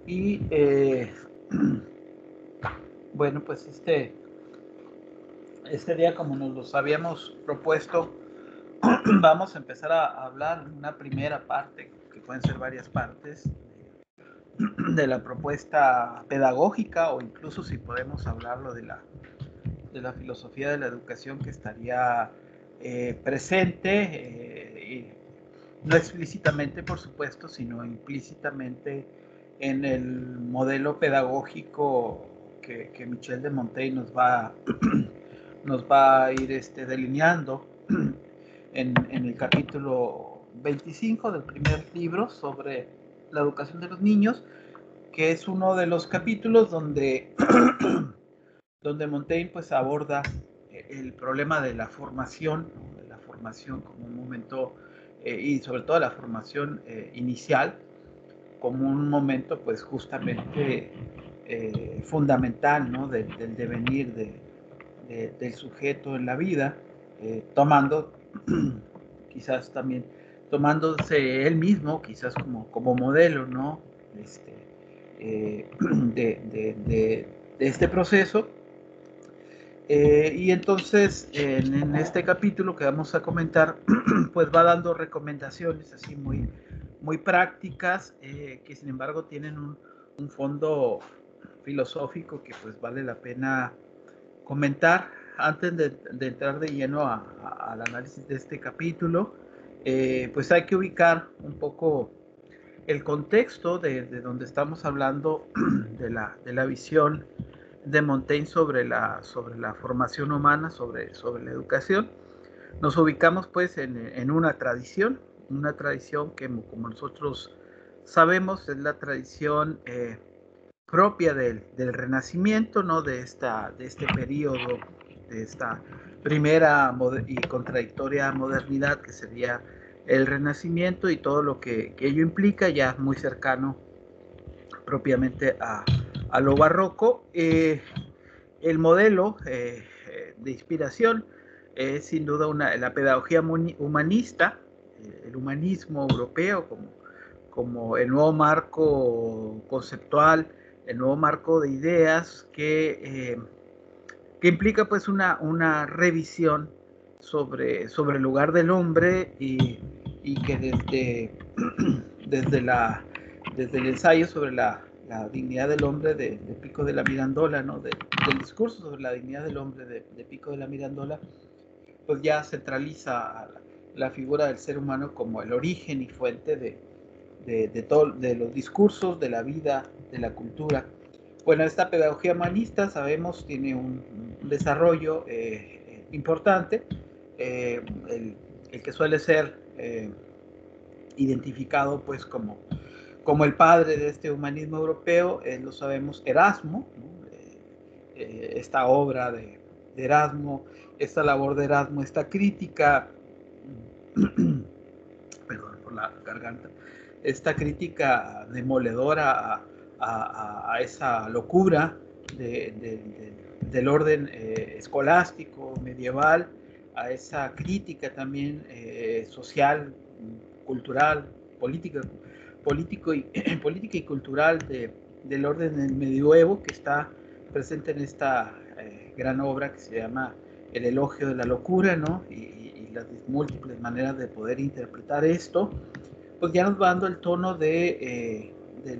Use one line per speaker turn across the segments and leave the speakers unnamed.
Y bueno, pues este día, como nos los habíamos propuesto, vamos a empezar a hablar en una primera parte, que pueden ser varias partes, de la propuesta pedagógica, o incluso si podemos hablarlo de la filosofía de la educación que estaría presente, y no explícitamente, por supuesto, sino implícitamente en el modelo pedagógico que Michel de Montaigne nos va a ir delineando en el capítulo 25 del primer libro sobre la educación de los niños, que es uno de los capítulos donde Montaigne pues aborda el problema de la formación, ¿no? De la formación como un momento, y sobre todo la formación inicial, como un momento pues justamente fundamental, ¿no? Del devenir del sujeto en la vida, tomando quizás también tomándose él mismo quizás como modelo, ¿no? Este, de este proceso. Y entonces en este capítulo que vamos a comentar, pues va dando recomendaciones así muy prácticas, que sin embargo tienen un fondo filosófico que pues vale la pena comentar antes de entrar de lleno al análisis de este capítulo. Pues hay que ubicar un poco el contexto de donde estamos hablando de la visión de Montaigne sobre la formación humana, sobre la educación. Nos ubicamos pues en una tradición que como nosotros sabemos es la tradición propia del Renacimiento, ¿no? De este periodo, de esta primera y contradictoria modernidad que sería el Renacimiento y todo lo que ello implica, ya muy cercano propiamente a lo barroco. El modelo de inspiración es sin duda la pedagogía humanista, el humanismo europeo como el nuevo marco conceptual, el nuevo marco de ideas que implica pues una revisión sobre el lugar del hombre y que desde, desde el ensayo sobre la dignidad del hombre de Pico de la Mirandola, ¿no? Del discurso sobre la dignidad del hombre de Pico de la Mirandola, pues ya centraliza a la figura del ser humano como el origen y fuente de los discursos, de la vida, de la cultura. Bueno, esta pedagogía humanista, sabemos, tiene un desarrollo importante, el que suele ser identificado pues como el padre de este humanismo europeo, lo sabemos, Erasmo, ¿no? Esta obra de Erasmo, esta labor de Erasmo, esta crítica, perdón por la garganta, esta crítica demoledora a esa locura del orden escolástico medieval, a esa crítica también social, cultural, política, política y cultural del orden del medioevo, que está presente en esta gran obra que se llama El elogio de la locura, ¿no? Y las múltiples maneras de poder interpretar esto, pues ya nos va dando el tono del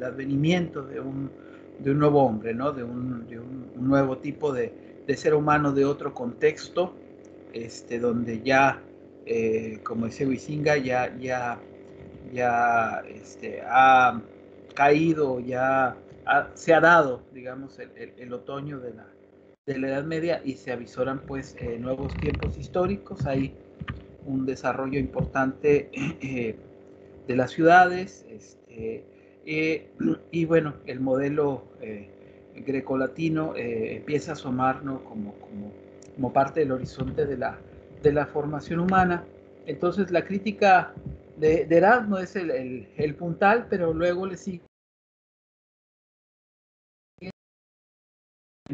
advenimiento de un nuevo hombre, ¿no? Un nuevo tipo de ser humano, de otro contexto, donde ya, como decía Huizinga, ya ha caído, se ha dado, digamos, el otoño de la Edad Media y se avisoran pues nuevos tiempos históricos. Hay un desarrollo importante de las ciudades, y bueno, el modelo grecolatino empieza a asomar, ¿no? Como parte del horizonte de la formación humana. Entonces la crítica de Erasmo es el puntal, pero luego le sigue en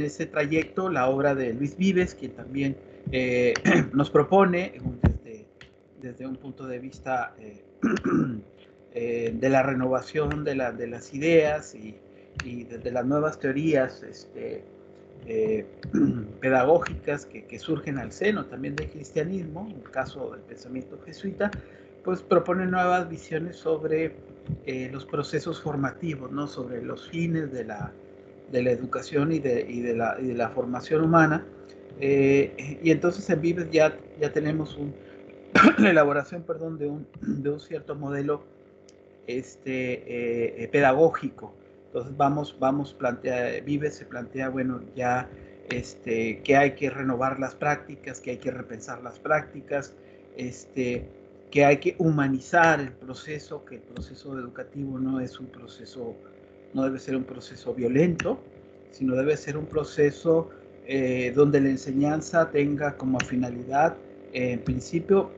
ese trayecto la obra de Luis Vives, quien también nos propone desde un punto de vista de la renovación de las ideas y desde las nuevas teorías pedagógicas que surgen al seno también del cristianismo, en el caso del pensamiento jesuita, pues proponen nuevas visiones sobre los procesos formativos, ¿no? Sobre los fines de la educación y de la formación humana. Y entonces en Vives ya tenemos la elaboración, perdón, de un cierto modelo pedagógico. Entonces Vives se plantea, bueno, ya que hay que renovar las prácticas, que hay que repensar las prácticas, que hay que humanizar el proceso, que el proceso educativo no debe ser un proceso violento, sino debe ser un proceso donde la enseñanza tenga como finalidad, en principio,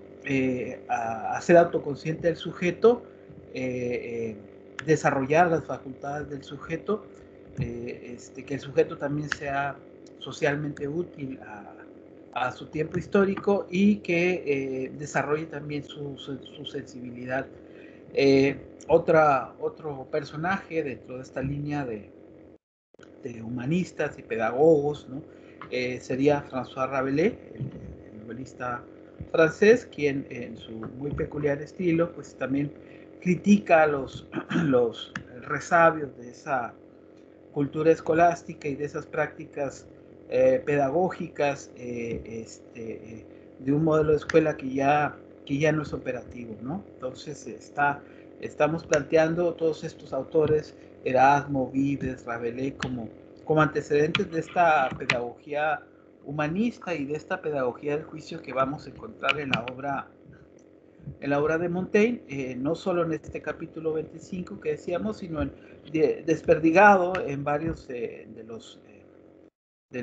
hacer autoconsciente del sujeto, desarrollar las facultades del sujeto, que el sujeto también sea socialmente útil a su tiempo histórico y que desarrolle también su sensibilidad. Otro personaje dentro de esta línea de humanistas y pedagogos, ¿no? Sería François Rabelais, el novelista francés, quien en su muy peculiar estilo, pues también critica los resabios de esa cultura escolástica y de esas prácticas pedagógicas de un modelo de escuela que ya no es operativo, ¿no? Entonces estamos planteando todos estos autores, Erasmo, Vives, Rabelais, como antecedentes de esta pedagogía humanista y de esta pedagogía del juicio que vamos a encontrar en la obra de Montaigne, no solo en este capítulo 25 que decíamos, sino desperdigado en varios de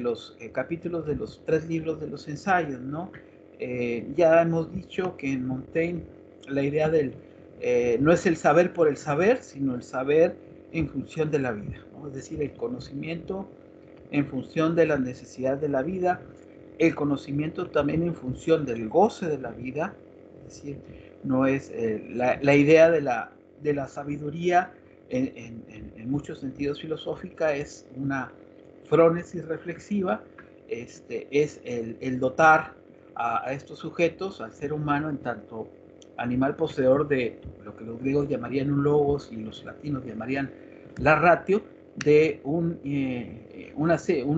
los capítulos de los 3 libros de los ensayos, ¿no? Ya hemos dicho que en Montaigne la idea no es el saber por el saber, sino el saber en función de la vida, ¿no? Es decir, el conocimiento en función de las necesidades de la vida, el conocimiento también en función del goce de la vida, es decir, no es la idea de la sabiduría en muchos sentidos filosófica, es una frónesis reflexiva, es el dotar a estos sujetos, al ser humano en tanto animal poseedor de lo que los griegos llamarían un logos y los latinos llamarían la ratio, de un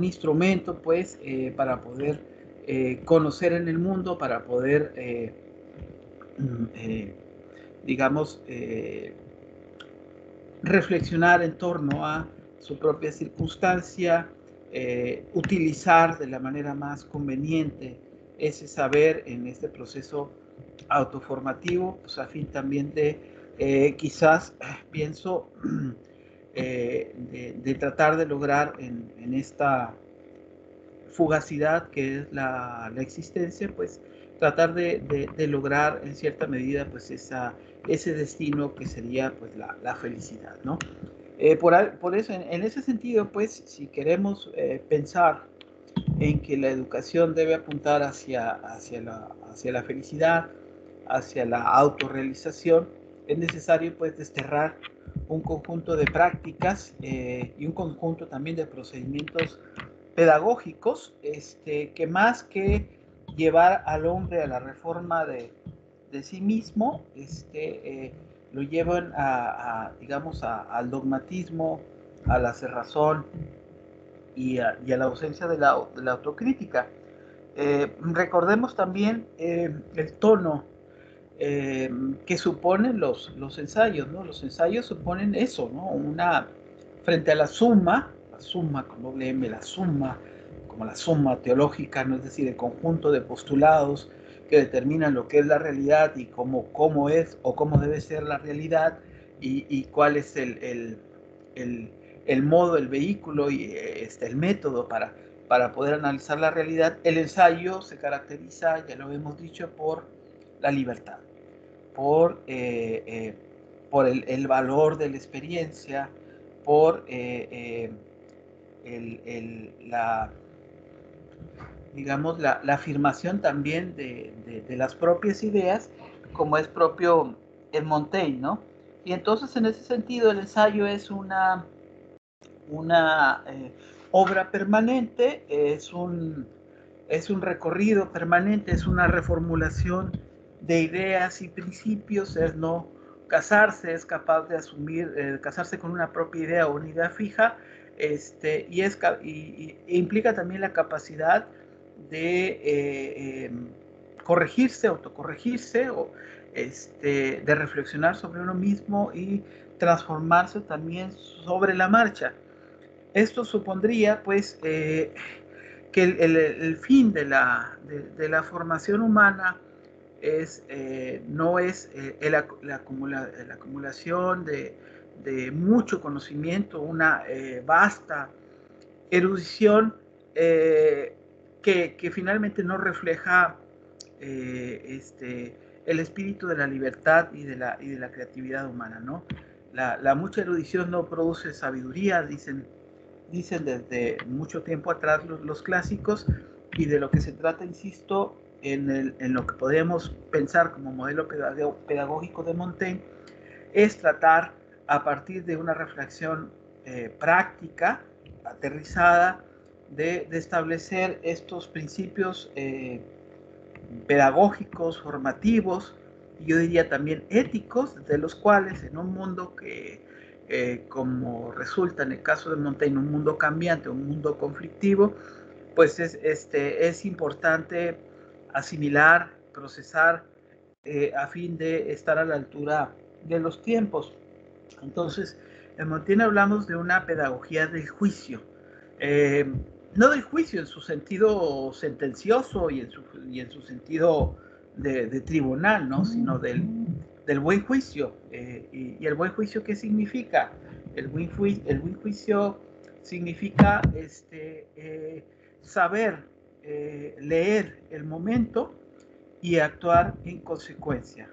instrumento, pues, para poder conocer en el mundo, para poder, digamos, reflexionar en torno a su propia circunstancia, utilizar de la manera más conveniente ese saber en este proceso autoformativo, pues a fin también de quizás, pienso, de tratar de lograr en esta fugacidad que es la existencia, pues tratar de lograr en cierta medida pues ese destino que sería pues la felicidad, ¿no? Por eso, en ese sentido, pues, si queremos pensar en que la educación debe apuntar hacia la felicidad, hacia la autorrealización, es necesario, pues, desterrar un conjunto de prácticas y un conjunto también de procedimientos pedagógicos que más que llevar al hombre a la reforma de sí mismo, lo llevan digamos, al dogmatismo, a la cerrazón y a la ausencia de la autocrítica. Recordemos también el tono que suponen los ensayos, ¿no? Los ensayos suponen eso, ¿no? Frente a la suma con doble M, la suma, como la suma teológica, ¿no? Es decir, el conjunto de postulados que determinan lo que es la realidad y cómo es o cómo debe ser la realidad y cuál es el modo, el vehículo y el método para poder analizar la realidad. El ensayo se caracteriza, ya lo hemos dicho, por la libertad, por el valor de la experiencia, por digamos, la afirmación también de las propias ideas, como es propio en Montaigne, ¿no? Y entonces, en ese sentido, el ensayo es una una obra permanente, es un recorrido permanente, es una reformulación de ideas y principios, es no casarse, es capaz de asumir, casarse con una propia idea o una idea fija, y implica también la capacidad de corregirse, autocorregirse, o de reflexionar sobre uno mismo y transformarse también sobre la marcha. Esto supondría, pues, que el fin de la formación humana no es la acumulación de mucho conocimiento, una vasta erudición que finalmente no refleja el espíritu de la libertad y de la creatividad humana, ¿no? La mucha erudición no produce sabiduría, dicen desde mucho tiempo atrás los clásicos, y de lo que se trata, insisto, en lo que podemos pensar como modelo pedagógico de Montaigne, es tratar a partir de una reflexión práctica, aterrizada, de establecer estos principios pedagógicos, formativos, y yo diría también éticos, de los cuales en un mundo que, como resulta en el caso de Montaigne, un mundo cambiante, un mundo conflictivo, pues es importante asimilar, procesar, a fin de estar a la altura de los tiempos. Entonces, en Montaigne hablamos de una pedagogía del juicio, eh, no del juicio en su sentido sentencioso y en su sentido de tribunal, ¿no? Sino del buen juicio. Y el buen juicio, ¿qué significa? El buen juicio significa saber leer el momento y actuar en consecuencia.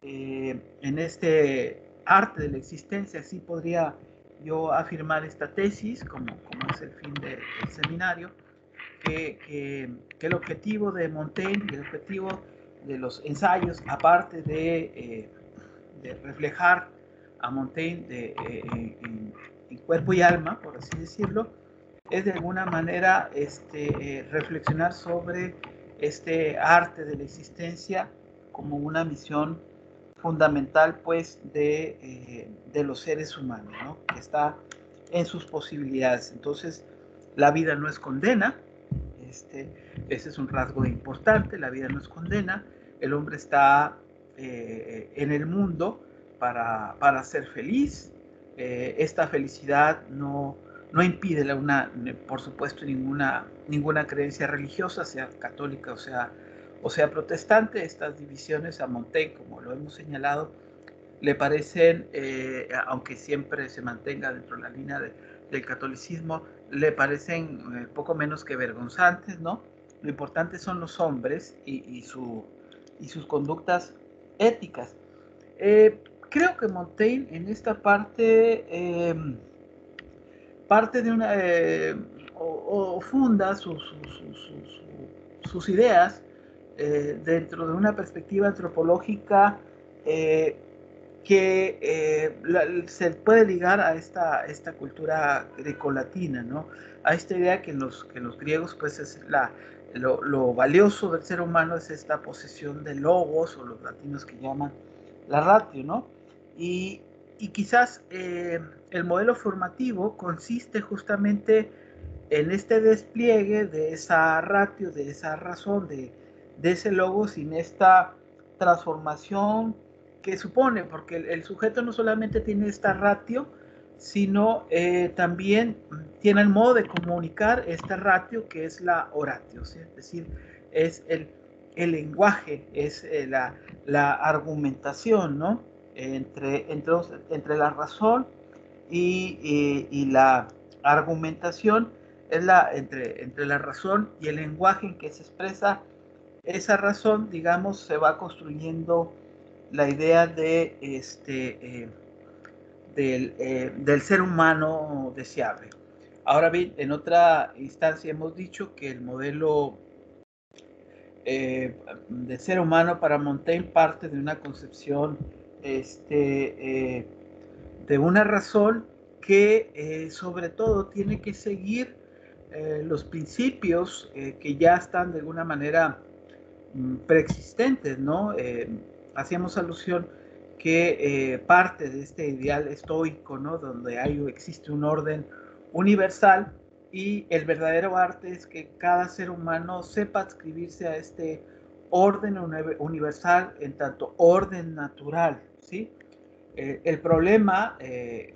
En este arte de la existencia, así podría yo afirmar esta tesis, como es el fin del seminario, que el objetivo de Montaigne, el objetivo de los ensayos, aparte de reflejar a Montaigne en cuerpo y alma, por así decirlo, es de alguna manera reflexionar sobre este arte de la existencia como una misión fundamental, pues, de los seres humanos, ¿no? Que está en sus posibilidades. Entonces, la vida no es condena, ese es un rasgo importante, la vida no es condena, el hombre está en el mundo para ser feliz, esta felicidad no impide por supuesto, ninguna creencia religiosa, sea católica o sea protestante. Estas divisiones a Montaigne, como lo hemos señalado, le parecen, aunque siempre se mantenga dentro de la línea del catolicismo, le parecen poco menos que vergonzantes, ¿no? Lo importante son los hombres y sus conductas éticas. Creo que Montaigne en esta parte de una, o funda sus ideas dentro de una perspectiva antropológica que se puede ligar a esta cultura grecolatina, ¿no? A esta idea que en los griegos, pues, es lo valioso del ser humano es esta posesión de logos, o los latinos que llaman la ratio, ¿no? Y quizás el modelo formativo consiste justamente en este despliegue de esa ratio, de esa razón, de ese logo, sin esta transformación que supone, porque el sujeto no solamente tiene esta ratio, sino también tiene el modo de comunicar esta ratio, que es la oratio, ¿sí? Es decir, es el lenguaje, es la argumentación, ¿no? Entre la razón y la argumentación, es entre la razón y el lenguaje en que se expresa esa razón, digamos, se va construyendo la idea del ser humano deseable. Ahora bien, en otra instancia hemos dicho que el modelo de ser humano para Montaigne parte de una concepción de una razón que sobre todo tiene que seguir los principios que ya están de alguna manera preexistentes, ¿no? Hacíamos alusión que parte de este ideal estoico, ¿no? Donde existe un orden universal, y el verdadero arte es que cada ser humano sepa adscribirse a este orden universal en tanto orden natural, ¿sí? El problema,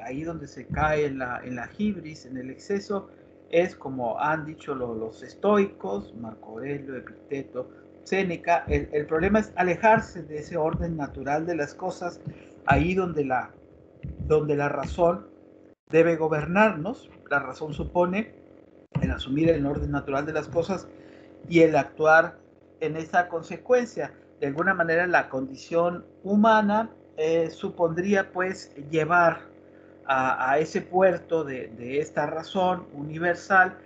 ahí donde se cae en la hibris, en el exceso, es, como han dicho los estoicos, Marco Aurelio, Epicteto, Séneca, el problema es alejarse de ese orden natural de las cosas, ahí donde la razón debe gobernarnos. La razón supone el asumir el orden natural de las cosas y el actuar en esa consecuencia. De alguna manera, la condición humana supondría pues llevar a ese puerto de esta razón universal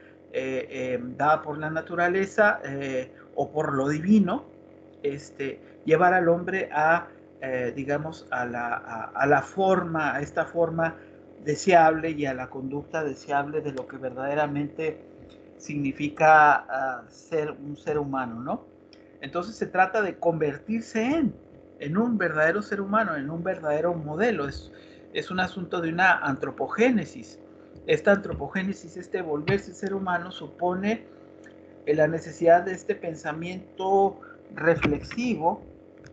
dada por la naturaleza o por lo divino, llevar al hombre a, digamos, a la forma, a esta forma deseable y a la conducta deseable de lo que verdaderamente significa ser un ser humano, ¿no? Entonces se trata de convertirse en un verdadero ser humano, en un verdadero modelo. Es un asunto de una antropogénesis. Esta antropogénesis, este volverse ser humano, supone la necesidad de este pensamiento reflexivo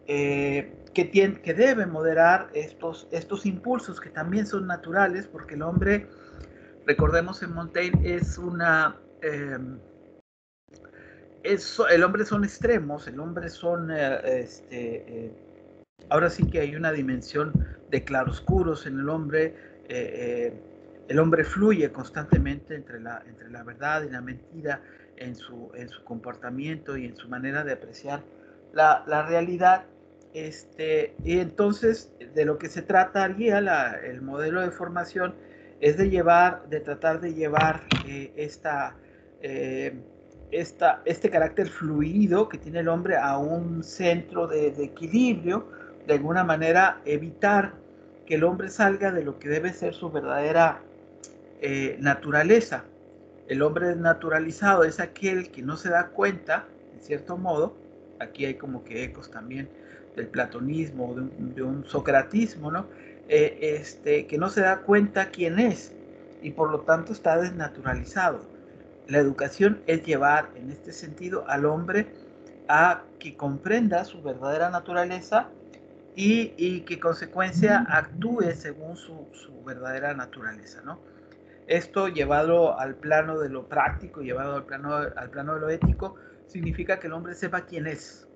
que debe moderar estos impulsos que también son naturales, porque el hombre, recordemos en Montaigne, el hombre son extremos, el hombre son, ahora sí que hay una dimensión de claroscuros en el hombre. El hombre fluye constantemente entre la verdad y la mentira en su comportamiento y en su manera de apreciar la realidad. Y entonces de lo que se trataría el modelo de formación es de tratar de llevar este carácter fluido que tiene el hombre a un centro de equilibrio, de alguna manera evitar que el hombre salga de lo que debe ser su verdadera naturaleza. El hombre naturalizado es aquel que no se da cuenta, en cierto modo, aquí hay como que ecos también del platonismo, de un socratismo, ¿no? Que no se da cuenta quién es y por lo tanto está desnaturalizado. La educación es llevar en este sentido al hombre a que comprenda su verdadera naturaleza y que consecuencia actúe según su verdadera naturaleza, ¿no? Esto llevado al plano de lo práctico, llevado al plano de lo ético, significa que el hombre sepa quién es.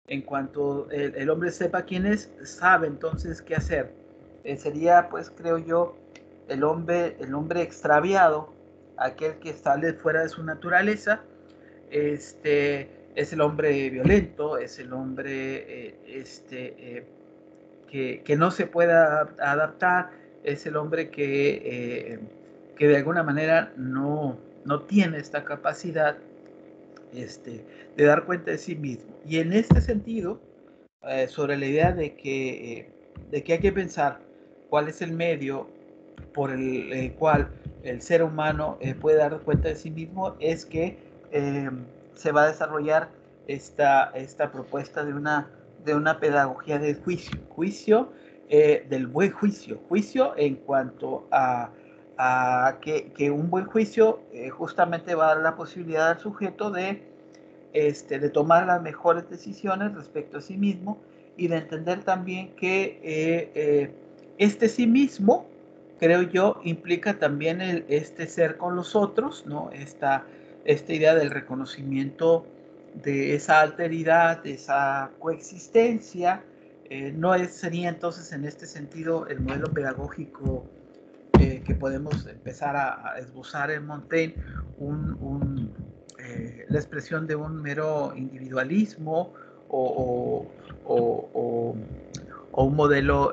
En cuanto el hombre sepa quién es, sabe entonces qué hacer. Sería, pues, creo yo, el hombre extraviado, aquel que sale fuera de su naturaleza. Es el hombre violento, es el hombre que no se puede adaptar, es el hombre que de alguna manera no tiene esta capacidad de dar cuenta de sí mismo. Y en este sentido, sobre la idea de que hay que pensar cuál es el medio por el cual el ser humano puede dar cuenta de sí mismo, es que se va a desarrollar esta propuesta de una pedagogía del juicio del buen juicio en cuanto a que un buen juicio justamente va a dar la posibilidad al sujeto de tomar las mejores decisiones respecto a sí mismo y de entender también que este sí mismo, creo yo, implica también este ser con los otros, ¿no? Esta idea del reconocimiento de esa alteridad, de esa coexistencia. Sería entonces en este sentido el modelo pedagógico que podemos empezar a esbozar en Montaigne, la expresión de un mero individualismo o, o, o, o un modelo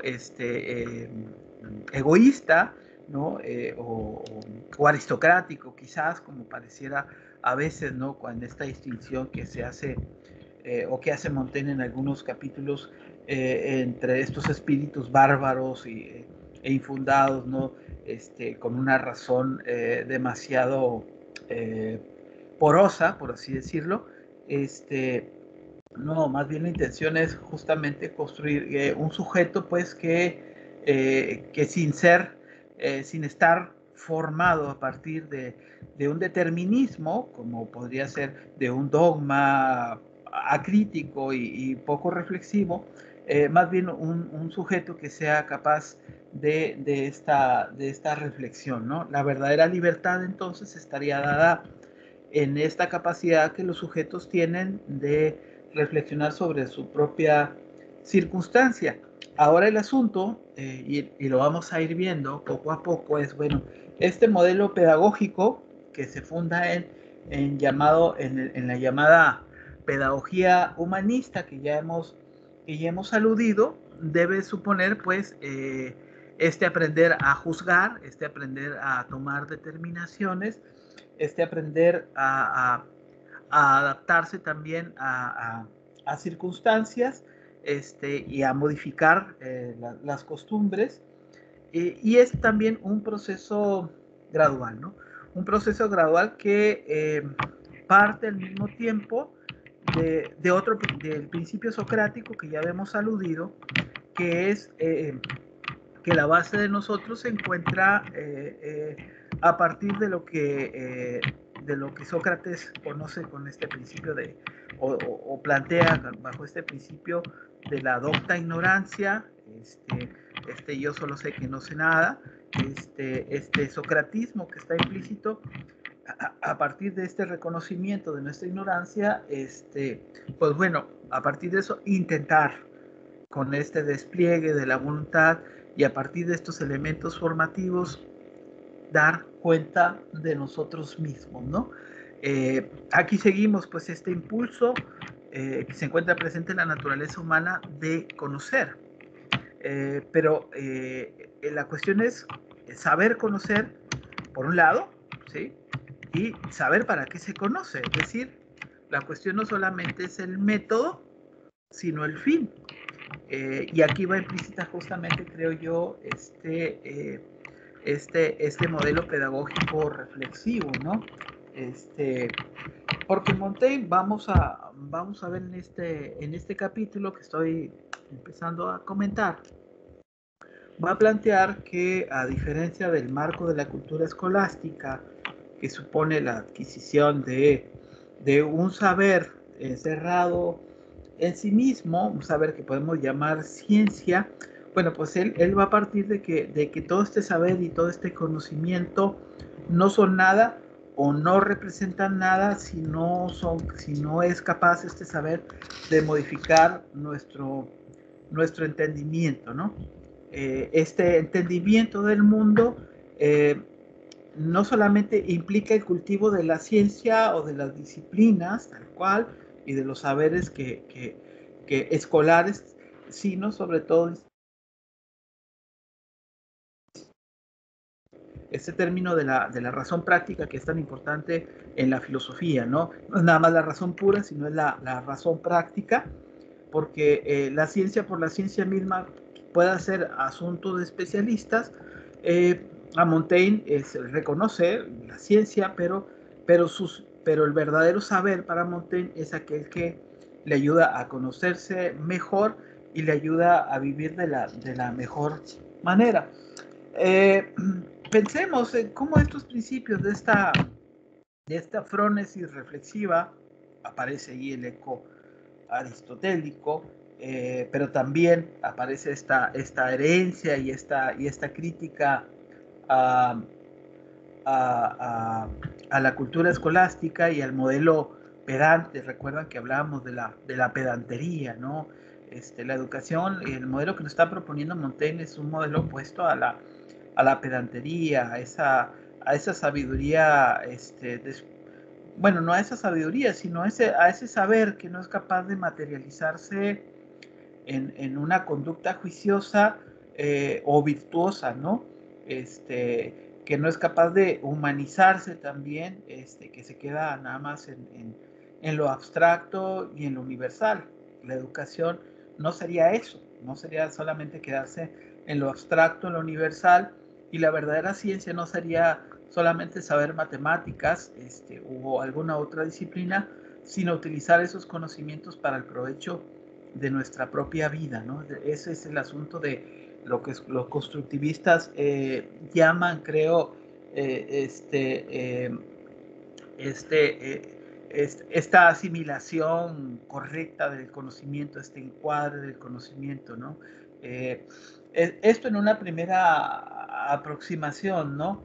egoísta, ¿no? O aristocrático, quizás, como pareciera a veces, ¿no? Cuando esta distinción que se hace o que hace Montaigne en algunos capítulos entre estos espíritus bárbaros e infundados, ¿no? Con una razón demasiado porosa, por así decirlo. No, más bien la intención es justamente construir un sujeto, pues, que sin estar formado a partir de un determinismo, como podría ser de un dogma acrítico y poco reflexivo, más bien un sujeto que sea capaz de esta reflexión, ¿no? La verdadera libertad entonces estaría dada en esta capacidad que los sujetos tienen de reflexionar sobre su propia circunstancia. Ahora el asunto, y lo vamos a ir viendo poco a poco, es, bueno, este modelo pedagógico que se funda en la llamada pedagogía humanista que ya hemos aludido, debe suponer, pues, aprender a juzgar, aprender a tomar determinaciones, aprender a adaptarse también a circunstancias, y a modificar las costumbres. Y es también un proceso gradual, ¿no? Un proceso gradual que parte al mismo tiempo del principio socrático que ya habíamos aludido, que es que la base de nosotros se encuentra a partir de lo que Sócrates conoce con este principio o plantea bajo este principio de la docta ignorancia, yo solo sé que no sé nada, este socratismo que está implícito a partir de este reconocimiento de nuestra ignorancia, pues bueno, a partir de eso intentar con este despliegue de la voluntad y a partir de estos elementos formativos dar cuenta de nosotros mismos, ¿no? Aquí seguimos pues este impulso que se encuentra presente en la naturaleza humana de conocer, pero la cuestión es saber conocer por un lado, ¿sí? Y saber para qué se conoce, es decir, la cuestión no solamente es el método, sino el fin. Y aquí va implícita justamente, creo yo, este modelo pedagógico reflexivo, ¿no? Porque Montaigne, vamos a ver en este capítulo que estoy empezando a comentar, va a plantear que a diferencia del marco de la cultura escolástica, que supone la adquisición de un saber encerrado en sí mismo, un saber que podemos llamar ciencia, bueno, pues él va a partir de que todo este saber y todo este conocimiento no son nada o no representan nada si no es capaz este saber de modificar nuestro entendimiento, ¿no? Este entendimiento del mundo no solamente implica el cultivo de la ciencia o de las disciplinas, tal cual, y de los saberes que escolares, sino sobre todo este término de la razón práctica que es tan importante en la filosofía, ¿no? No es nada más la razón pura, sino es la razón práctica, porque la ciencia por la ciencia misma puede ser asunto de especialistas. A Montaigne reconoce la ciencia, pero el verdadero saber para Montaigne es aquel que le ayuda a conocerse mejor y le ayuda a vivir de la mejor manera. Eh, Pensemos en cómo estos principios de esta frónesis reflexiva, aparece ahí el eco aristotélico, pero también aparece esta herencia y esta crítica a, a, a, la cultura escolástica y al modelo pedante. Recuerdan que hablábamos de la pedantería, ¿no? La educación, el modelo que nos está proponiendo Montaigne es un modelo opuesto a la pedantería, a esa sabiduría, bueno, no a esa sabiduría, sino a ese saber que no es capaz de materializarse en una conducta juiciosa o virtuosa, ¿no? Que no es capaz de humanizarse también, que se queda nada más en lo abstracto y en lo universal. La educación no sería eso, no sería solamente quedarse en lo abstracto, en lo universal, y la verdadera ciencia no sería solamente saber matemáticas o alguna otra disciplina, sino utilizar esos conocimientos para el provecho de nuestra propia vida, ¿no? Ese es el asunto de lo que los constructivistas llaman, creo, esta asimilación correcta del conocimiento, este encuadre del conocimiento, ¿no? Esto en una primera aproximación, ¿no?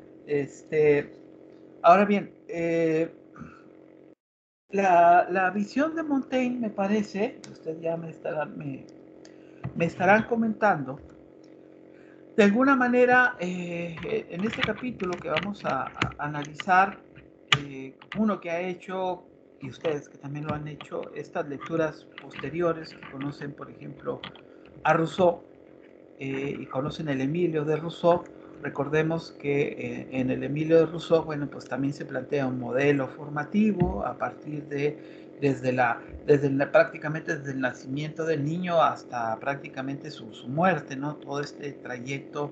Ahora bien, la visión de Montaigne, me parece, ustedes ya me estarán comentando, de alguna manera, en este capítulo que vamos a analizar, uno que ha hecho, y ustedes que también lo han hecho, estas lecturas posteriores, que conocen, por ejemplo, a Rousseau, y conocen el Emilio de Rousseau. Recordemos que en el Emilio de Rousseau, bueno, pues también se plantea un modelo formativo a partir de, prácticamente desde el nacimiento del niño hasta prácticamente su muerte, ¿no? Todo este trayecto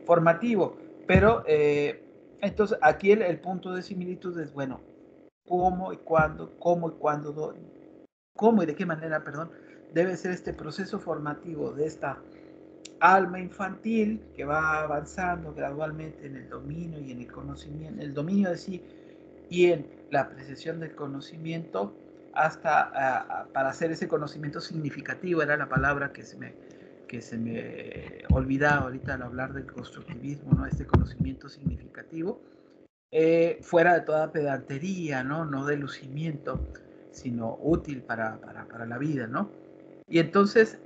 formativo. Pero entonces aquí el punto de similitud es, bueno, cómo y cuándo, cómo y de qué manera, perdón, debe ser este proceso formativo de esta alma infantil que va avanzando gradualmente en el dominio y en el conocimiento, el dominio de sí y en la apreciación del conocimiento hasta para hacer ese conocimiento significativo, era la palabra que se me olvidaba ahorita al hablar del constructivismo, ¿no? Este conocimiento significativo, fuera de toda pedantería, no de lucimiento, sino útil para la vida, ¿no? Y entonces,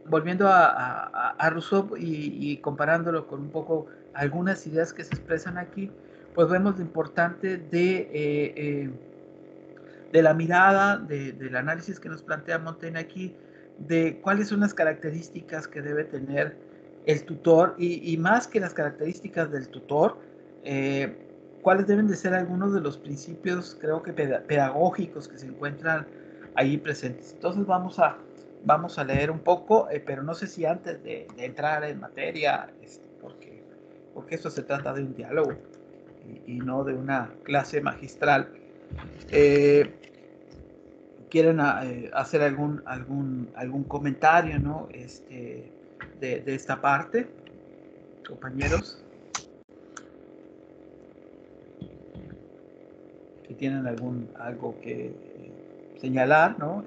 volviendo a Rousseau y comparándolo con un poco algunas ideas que se expresan aquí, pues vemos lo importante de la mirada, del análisis que nos plantea Montaigne aquí, de cuáles son las características que debe tener el tutor y más que las características del tutor, cuáles deben de ser algunos de los principios, creo que pedagógicos que se encuentran ahí presentes. Entonces vamos a leer un poco, pero no sé si antes de entrar en materia, porque esto se trata de un diálogo y no de una clase magistral. Quieren hacer algún comentario, ¿no? De esta parte, compañeros, que tienen algo que señalar, ¿no?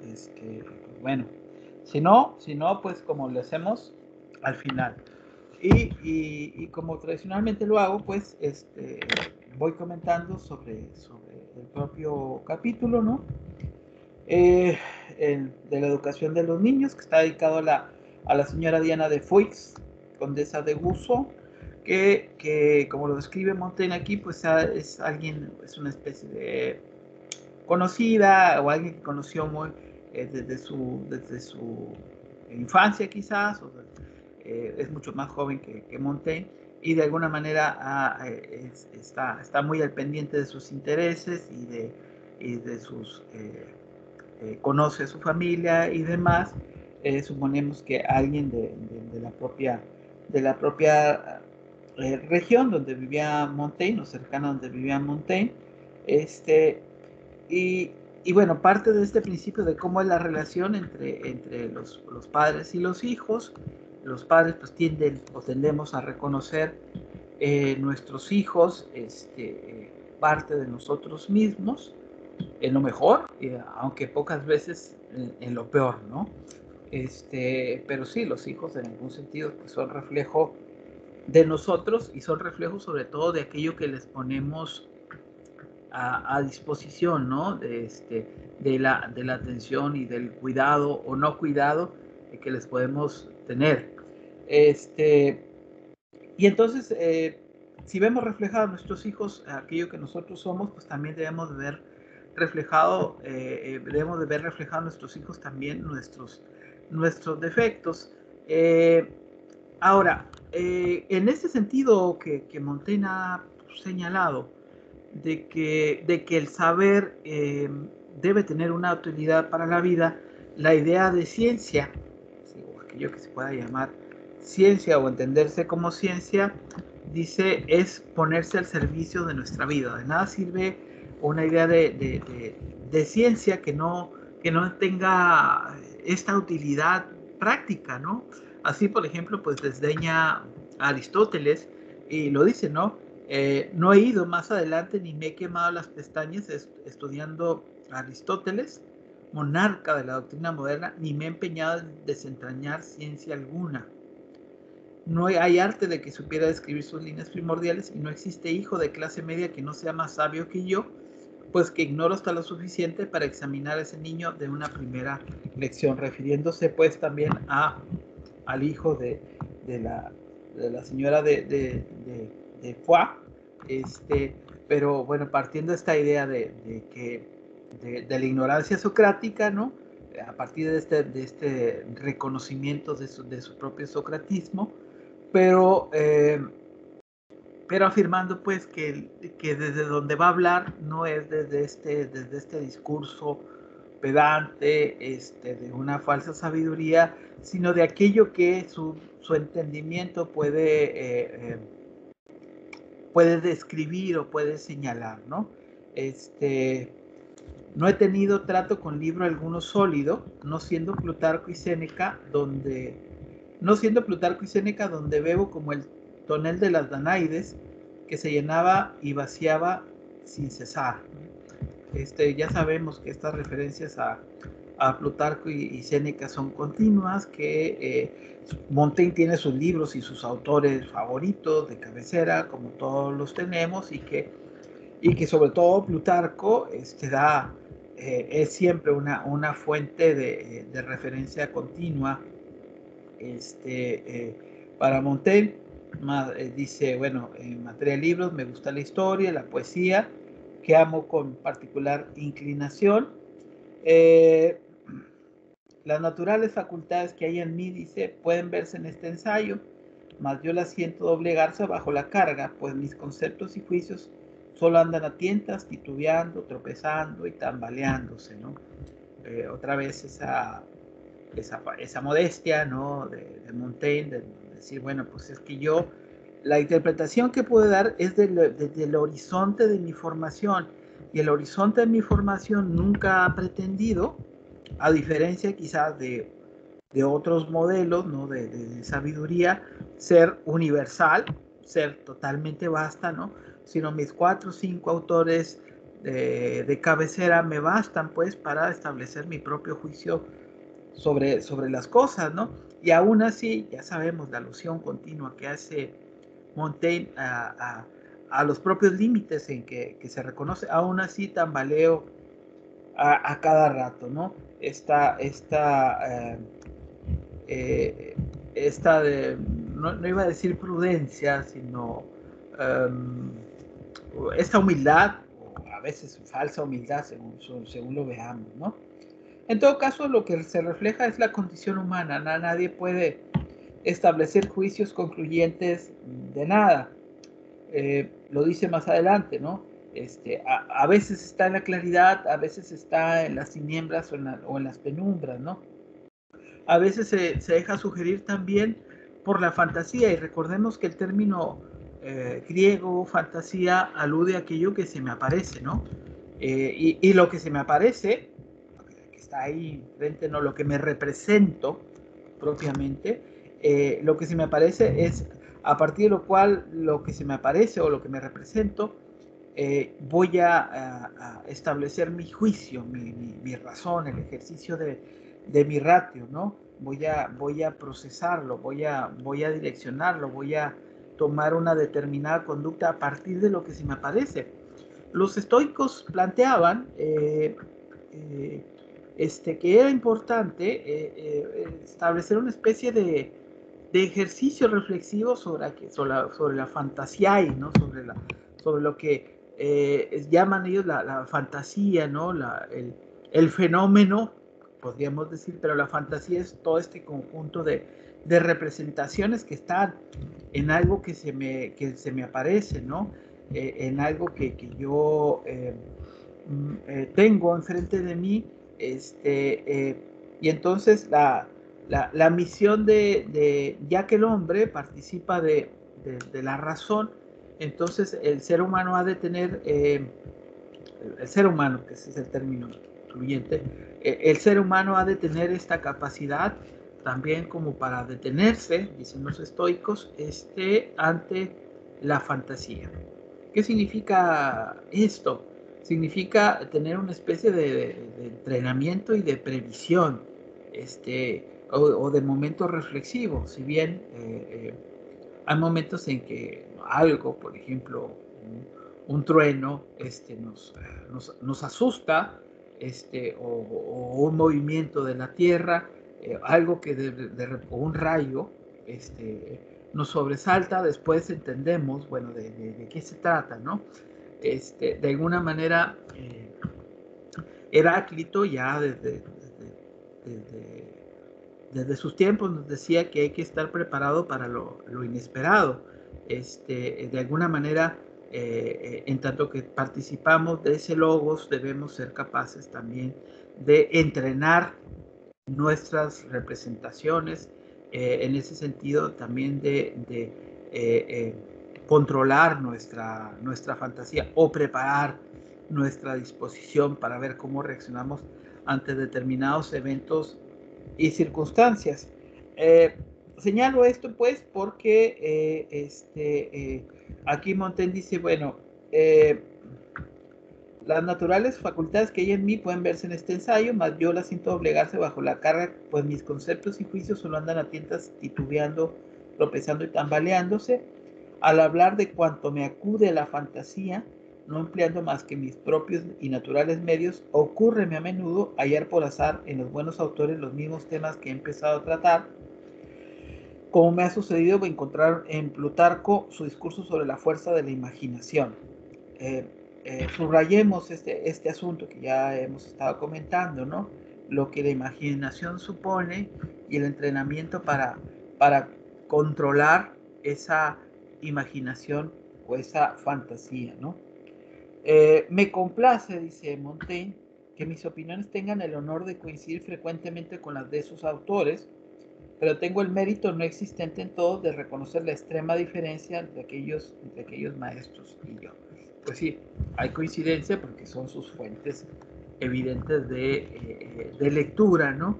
Bueno, si no, pues como lo hacemos al final. Y como tradicionalmente lo hago, pues voy comentando sobre el propio capítulo, ¿no? De la educación de los niños, que está dedicado a la señora Diana de Foix, condesa de Guso, que como lo describe Montaigne aquí, pues es alguien, es una especie de conocida o alguien que conoció muy, desde su infancia quizás, es mucho más joven que Montaigne, y de alguna manera está muy al pendiente de sus intereses y de sus conoce a su familia y demás. Suponemos que alguien de la propia región donde vivía Montaigne, o cercana donde vivía Montaigne, y, y bueno, parte de este principio de cómo es la relación entre los padres y los hijos. Los padres pues tienden o tendemos a reconocer nuestros hijos parte de nosotros mismos, en lo mejor, aunque pocas veces en lo peor, ¿no? Pero sí, los hijos en algún sentido pues, son reflejo de nosotros y son reflejo sobre todo de aquello que les ponemos a disposición, ¿no? De la atención y del cuidado o no cuidado que les podemos tener. Y entonces, si vemos reflejados nuestros hijos, aquello que nosotros somos, pues también debemos de ver reflejado nuestros hijos también nuestros defectos. Ahora, en ese sentido que Montaigne ha señalado, de que el saber debe tener una utilidad para la vida, la idea de ciencia, ¿sí? O aquello que se pueda llamar ciencia o entenderse como ciencia, dice, es ponerse al servicio de nuestra vida. De nada sirve una idea de ciencia que no tenga esta utilidad práctica, ¿no? Así, por ejemplo, pues desdeña a Aristóteles y lo dice, ¿no? No he ido más adelante ni me he quemado las pestañas estudiando a Aristóteles, monarca de la doctrina moderna, ni me he empeñado en desentrañar ciencia alguna. No hay arte de que supiera describir sus líneas primordiales y no existe hijo de clase media que no sea más sabio que yo, pues que ignoro hasta lo suficiente para examinar a ese niño de una primera lección, refiriéndose pues también al hijo de la señora de Foix, pero bueno, partiendo de esta idea de la ignorancia socrática, ¿no? A partir de este reconocimiento de su propio socratismo, pero afirmando pues que desde donde va a hablar no es desde este discurso pedante, de una falsa sabiduría, sino de aquello que su entendimiento puede describir o puede señalar, ¿no? No he tenido trato con libro alguno sólido, no siendo Plutarco y Séneca donde bebo como el tonel de las Danaides, que se llenaba y vaciaba sin cesar. Ya sabemos que estas referencias a Plutarco y Séneca son continuas, que Montaigne tiene sus libros y sus autores favoritos de cabecera, como todos los tenemos, y que sobre todo Plutarco es siempre una fuente de referencia continua para Montaigne. Dice, bueno, en materia de libros me gusta la historia, la poesía, que amo con particular inclinación. Las naturales facultades que hay en mí, dice, pueden verse en este ensayo, mas yo las siento doblegarse bajo la carga, pues mis conceptos y juicios solo andan a tientas, titubeando, tropezando y tambaleándose, ¿no? Otra vez esa modestia, ¿no? de Montaigne, de decir, bueno, pues es que la interpretación que puedo dar es desde el horizonte de mi formación, y el horizonte de mi formación nunca ha pretendido, a diferencia quizás de otros modelos, ¿no? de sabiduría, ser universal, ser totalmente vasta, ¿no? Sino mis 4 o 5 autores de cabecera me bastan pues para establecer mi propio juicio sobre las cosas, ¿no? Y aún así, ya sabemos la alusión continua que hace Montaigne a los propios límites en que se reconoce, aún así tambaleo a cada rato, ¿no? Esta no iba a decir prudencia, sino esta humildad, o a veces falsa humildad, según lo veamos, ¿no? En todo caso, lo que se refleja es la condición humana. Nadie puede establecer juicios concluyentes de nada. Lo dice más adelante, ¿no? A veces está en la claridad, a veces está en las tinieblas o en las penumbras, ¿no? A veces se deja sugerir también por la fantasía, y recordemos que el término griego fantasía alude a aquello que se me aparece, ¿no? Y lo que se me aparece, que está ahí frente, ¿no? Lo que me represento propiamente, lo que se me aparece es a partir de lo cual lo que se me aparece o lo que me represento, voy a establecer mi juicio, mi razón, el ejercicio de mi ratio, ¿no? Voy a procesarlo, voy a direccionarlo, voy a tomar una determinada conducta a partir de lo que se me aparece. Los estoicos planteaban que era importante establecer una especie de ejercicio reflexivo sobre la fantasía, ¿no? Sobre lo que llaman ellos la fantasía, ¿no? El fenómeno, podríamos decir, pero la fantasía es todo este conjunto de representaciones que están en algo que se me aparece, ¿no? En algo que yo tengo enfrente de mí, y entonces la misión ya que el hombre participa de la razón, entonces el ser humano ha de tener, el ser humano, que ese es el término incluyente, el ser humano ha de tener esta capacidad también como para detenerse, dicen los estoicos, ante la fantasía. ¿Qué significa esto? Significa tener una especie de entrenamiento y de previsión, o de momentos reflexivos. Si bien hay momentos en que algo, por ejemplo, un trueno, nos asusta, o un movimiento de la tierra, algo que o un rayo, nos sobresalta, después entendemos, bueno, de qué se trata, ¿no? De alguna manera, Heráclito ya desde sus tiempos nos decía que hay que estar preparado para lo inesperado. De alguna manera, en tanto que participamos de ese logos, debemos ser capaces también de entrenar nuestras representaciones, en ese sentido también controlar nuestra fantasía o preparar nuestra disposición para ver cómo reaccionamos ante determinados eventos y circunstancias. Señalo esto pues porque aquí Montaigne dice, bueno, las naturales facultades que hay en mí pueden verse en este ensayo, mas yo las siento doblegarse bajo la carga, pues mis conceptos y juicios solo andan a tientas titubeando, tropezando y tambaleándose. Al hablar de cuanto me acude a la fantasía, no empleando más que mis propios y naturales medios, ocúrreme a menudo hallar por azar en los buenos autores los mismos temas que he empezado a tratar, como me ha sucedido encontrar en Plutarco su discurso sobre la fuerza de la imaginación. Subrayemos este asunto que ya hemos estado comentando, ¿no? Lo que la imaginación supone y el entrenamiento para controlar esa imaginación o esa fantasía, ¿no? Me complace, dice Montaigne, que mis opiniones tengan el honor de coincidir frecuentemente con las de sus autores, pero tengo el mérito no existente en todos de reconocer la extrema diferencia entre aquellos maestros y yo. Pues sí, hay coincidencia porque son sus fuentes evidentes de lectura, ¿no?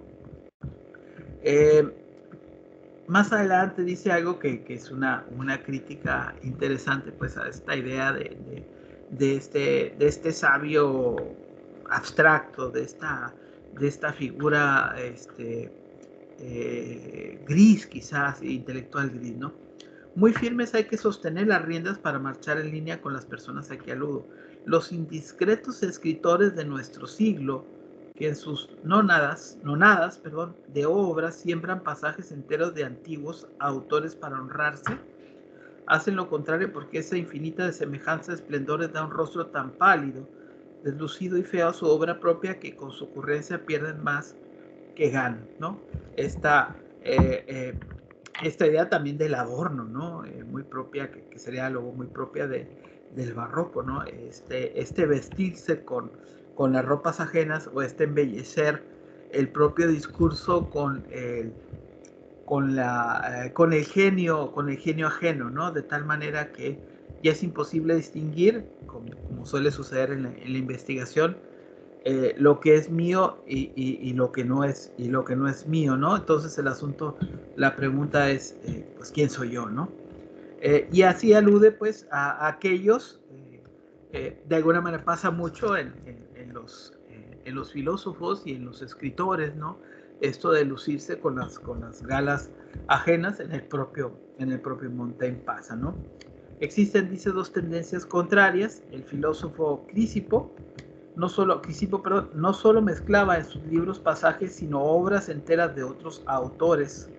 Más adelante dice algo que es una crítica interesante pues a esta idea de este sabio abstracto, de esta figura gris, quizás intelectual gris, ¿no? Muy firmes hay que sostener las riendas para marchar en línea con las personas a que aludo. Los indiscretos escritores de nuestro siglo, que en sus nonadas, de obras siembran pasajes enteros de antiguos autores para honrarse, hacen lo contrario porque esa infinita de semejanza de esplendores da un rostro tan pálido, deslucido y feo a su obra propia que con su ocurrencia pierden más que ganan, ¿no? Esta idea también del adorno, ¿no? Muy propia, que sería algo muy propia del barroco, ¿no? Vestirse con las ropas ajenas o embellecer el propio discurso con el genio ajeno, ¿no? De tal manera que ya es imposible distinguir, como suele suceder en la investigación, lo que es mío y lo que no es mío, ¿no? Entonces la pregunta es, pues, ¿quién soy yo, no? Y así alude, pues, a aquellos, de alguna manera pasa mucho en los filósofos y en los escritores, ¿no? Esto de lucirse con las galas ajenas en el propio Montaigne pasa, ¿no? Existen, dice, dos tendencias contrarias. El filósofo Crisipo no solo mezclaba en sus libros pasajes, sino obras enteras de otros autores.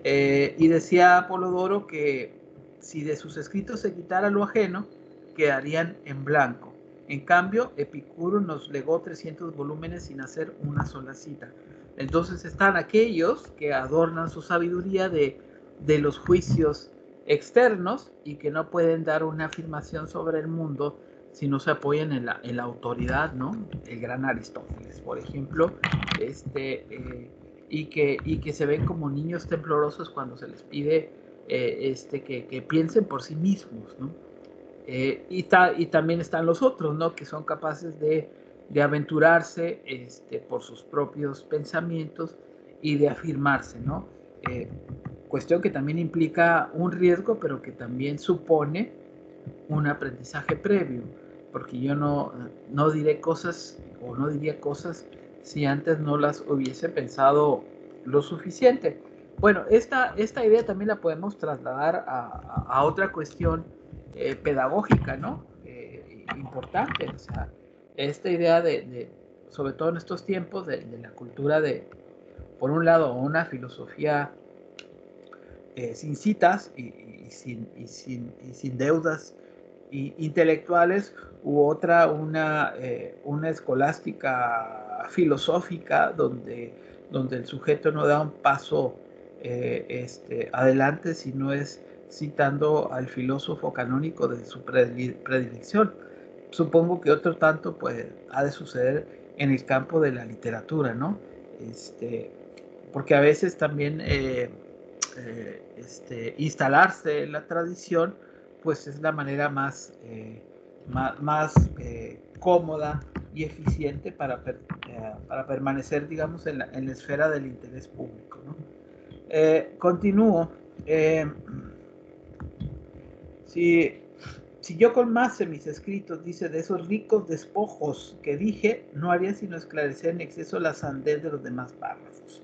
Y decía Apolodoro que si de sus escritos se quitara lo ajeno, quedarían en blanco. En cambio, Epicuro nos legó 300 volúmenes sin hacer una sola cita. Entonces están aquellos que adornan su sabiduría de los juicios externos y que no pueden dar una afirmación sobre el mundo si no se apoyan en la autoridad, ¿no? El gran Aristóteles, por ejemplo, y que se ven como niños temblorosos cuando se les pide que piensen por sí mismos, ¿no? Y también están los otros, ¿no? Que son capaces de aventurarse por sus propios pensamientos y de afirmarse, ¿no? Cuestión que también implica un riesgo, pero que también supone un aprendizaje previo, porque yo no diré cosas o no diría cosas si antes no las hubiese pensado lo suficiente. Bueno, esta idea también la podemos trasladar a otra cuestión pedagógica, ¿no? Importante, o sea, esta idea sobre todo en estos tiempos, de la cultura por un lado, una filosofía sin citas sin deudas intelectuales, u otra, una escolástica filosófica donde el sujeto no da un paso adelante si no es citando al filósofo canónico de su predilección. Supongo que otro tanto pues, ha de suceder en el campo de la literatura, ¿no? Porque a veces también instalarse en la tradición pues es la manera más cómoda y eficiente para permanecer, digamos, en la esfera del interés público, ¿no? Continúo. Si, si yo colmase mis escritos, dice, de esos ricos despojos que dije, no haría sino esclarecer en exceso la sandez de los demás párrafos.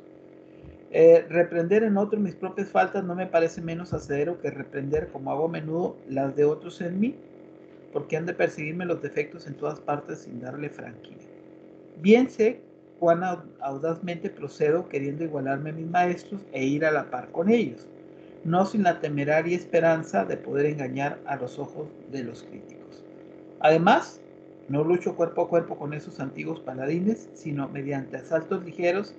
Reprender en otro mis propias faltas no me parece menos acerero que reprender, como hago a menudo, las de otros en mí, porque han de perseguirme los defectos en todas partes sin darle franquía. Bien sé cuán audazmente procedo queriendo igualarme a mis maestros e ir a la par con ellos, no sin la temeraria esperanza de poder engañar a los ojos de los críticos. Además, no lucho cuerpo a cuerpo con esos antiguos paladines, sino mediante asaltos ligeros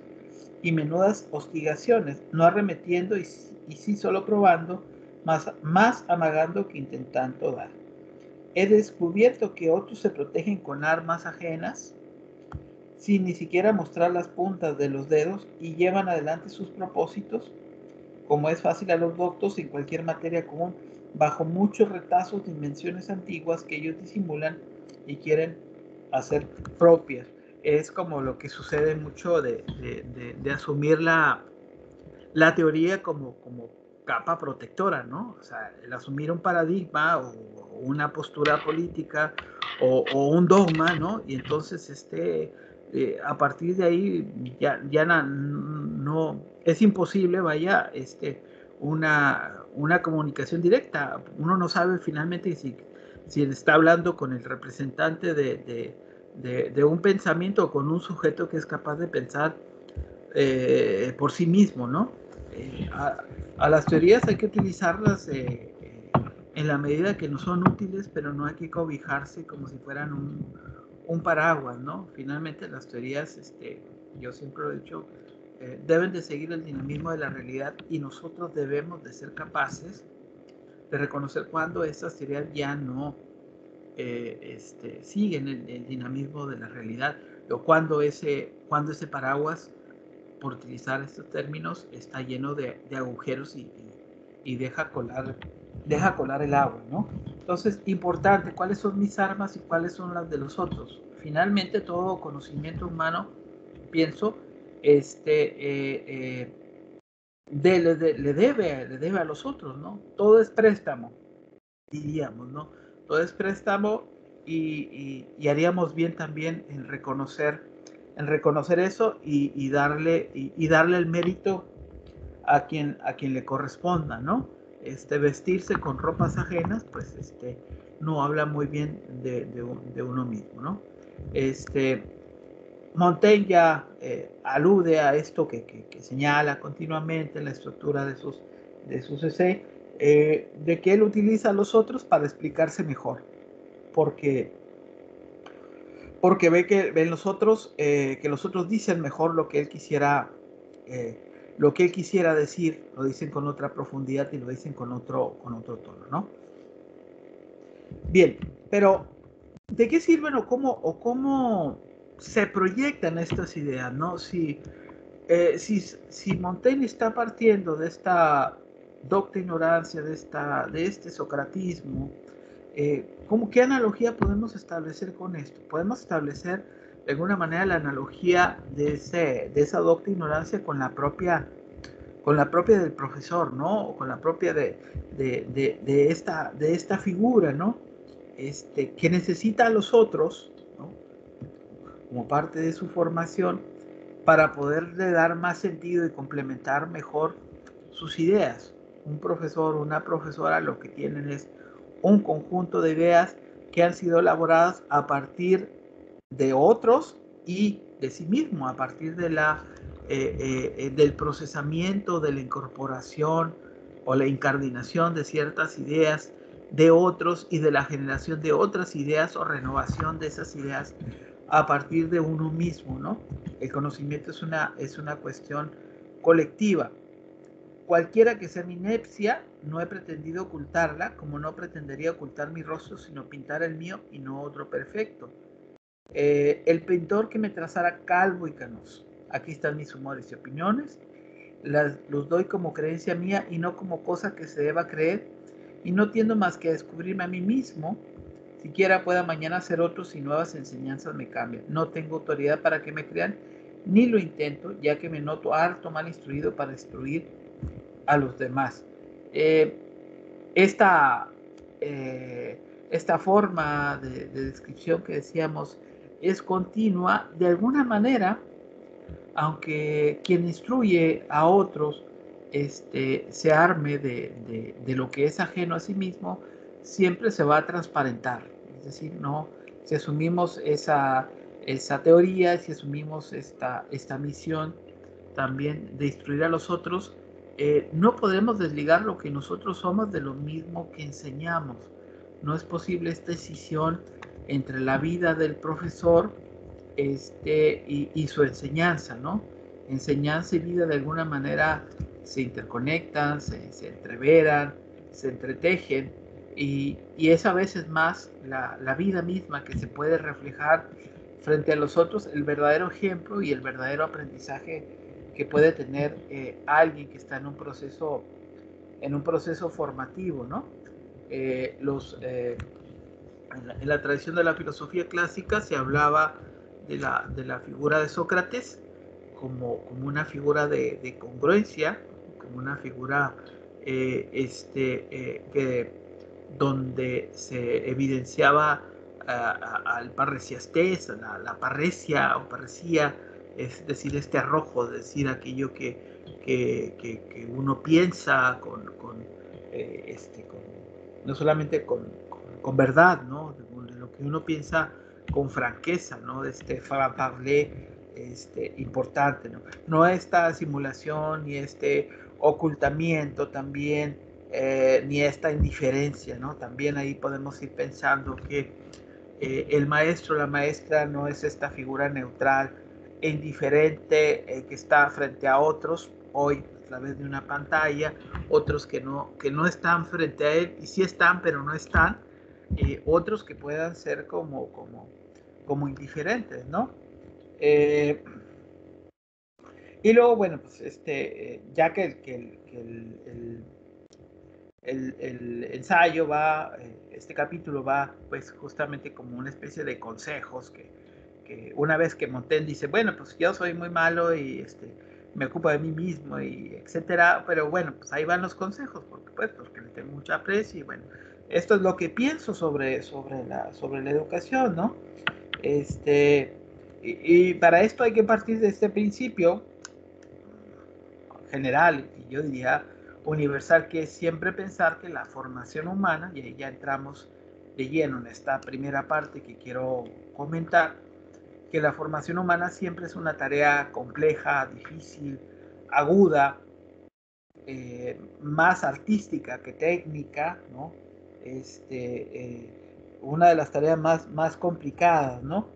y menudas hostigaciones, no arremetiendo y sí solo probando, más amagando que intentando dar. He descubierto que otros se protegen con armas ajenas, sin ni siquiera mostrar las puntas de los dedos, y llevan adelante sus propósitos, como es fácil a los doctos en cualquier materia común, bajo muchos retazos de invenciones antiguas que ellos disimulan y quieren hacer propias. Es como lo que sucede mucho de asumir la teoría como capa protectora, ¿no? O sea, el asumir un paradigma o una postura política o un dogma, ¿no? Y entonces a partir de ahí ya no es imposible, vaya, una comunicación directa. Uno no sabe finalmente si está hablando con el representante de un pensamiento o con un sujeto que es capaz de pensar por sí mismo, ¿no? A las teorías hay que utilizarlas en la medida que nos son útiles, pero no hay que cobijarse como si fueran un paraguas, ¿no? Finalmente las teorías, yo siempre lo he dicho, deben de seguir el dinamismo de la realidad, y nosotros debemos de ser capaces de reconocer cuando estas teorías ya no siguen el dinamismo de la realidad, o cuando ese paraguas, por utilizar estos términos, está lleno de agujeros y deja colar el agua, ¿no? Entonces, importante, ¿cuáles son mis armas y cuáles son las de los otros? Finalmente, todo conocimiento humano, pienso, le debe a los otros, ¿no? Todo es préstamo, diríamos, ¿no? Todo es préstamo, y haríamos bien también en reconocer eso y darle el mérito a quien le corresponda, ¿no? Vestirse con ropas ajenas, pues no habla muy bien de uno mismo, ¿no? Montaigne ya alude a esto que señala continuamente en la estructura de sus essays, de que él utiliza a los otros para explicarse mejor, porque ve que ven los otros, que los otros dicen mejor lo que él quisiera decir, lo dicen con otra profundidad y lo dicen con otro tono, ¿no? Bien, pero ¿de qué sirven o cómo se proyectan estas ideas, ¿no? Si si Montaigne está partiendo de esta docta ignorancia, de este socratismo, ¿qué analogía podemos establecer con esto? Podemos establecer de alguna manera la analogía de esa docta ignorancia con la propia del profesor, ¿no? O con la propia de esta figura, ¿no? Que necesita a los otros, ¿no? Como parte de su formación, para poderle dar más sentido y complementar mejor sus ideas. Un profesor o una profesora lo que tienen es un conjunto de ideas que han sido elaboradas a partir de otros y de sí mismo, a partir de del procesamiento, de la incorporación o la incardinación de ciertas ideas de otros y de la generación de otras ideas o renovación de esas ideas a partir de uno mismo, ¿no? El conocimiento es una cuestión colectiva. Cualquiera que sea mi inepcia, no he pretendido ocultarla, como no pretendería ocultar mi rostro, sino pintar el mío y no otro perfecto. El pintor que me trazara calvo y canoso. Aquí están mis humores y opiniones. Los doy como creencia mía y no como cosa que se deba creer. Y no tiendo más que a descubrirme a mí mismo, siquiera pueda mañana ser otros y nuevas enseñanzas me cambian. No tengo autoridad para que me crean, ni lo intento, ya que me noto harto mal instruido para instruir a los demás. Eh, esta, eh, esta forma de descripción que decíamos es continua, de alguna manera, aunque quien instruye a otros se arme de lo que es ajeno a sí mismo, siempre se va a transparentar. Es decir, no, si asumimos esa teoría, si asumimos esta misión también de instruir a los otros, no podemos desligar lo que nosotros somos de lo mismo que enseñamos. No es posible esta decisión entre la vida del profesor y su enseñanza, ¿no? Enseñanza y vida de alguna manera se interconectan, se entreveran, se entretejen y es a veces más la vida misma que se puede reflejar frente a los otros, el verdadero ejemplo y el verdadero aprendizaje que puede tener alguien que está en un proceso formativo, ¿no? En la tradición de la filosofía clásica se hablaba de la figura de Sócrates como una figura de congruencia, como una figura donde se evidenciaba al parresiastés, la parresia o parresía, es decir, este arrojo, es decir, aquello que uno piensa no solamente con verdad, ¿no? De lo que uno piensa con franqueza, ¿no? De este parler importante, ¿no? No esta simulación ni este ocultamiento también, ni esta indiferencia, ¿no? También ahí podemos ir pensando que el maestro, la maestra no es esta figura neutral e indiferente que está frente a otros, hoy a través de una pantalla, otros que no están frente a él, y sí están, pero no están, otros que puedan ser como indiferentes, ¿no? Y luego, bueno, pues ya que el ensayo va, este capítulo va pues justamente como una especie de consejos que una vez que Montaigne dice, bueno, pues yo soy muy malo y me ocupo de mí mismo y etcétera, pero bueno, pues ahí van los consejos, porque le tengo mucha aprecio y bueno, esto es lo que pienso sobre la educación, ¿no? Y para esto hay que partir de este principio general, y yo diría universal, que es siempre pensar que la formación humana, y ahí ya entramos de lleno en esta primera parte que quiero comentar, que la formación humana siempre es una tarea compleja, difícil, aguda, más artística que técnica, ¿no? Una de las tareas más complicadas, ¿no?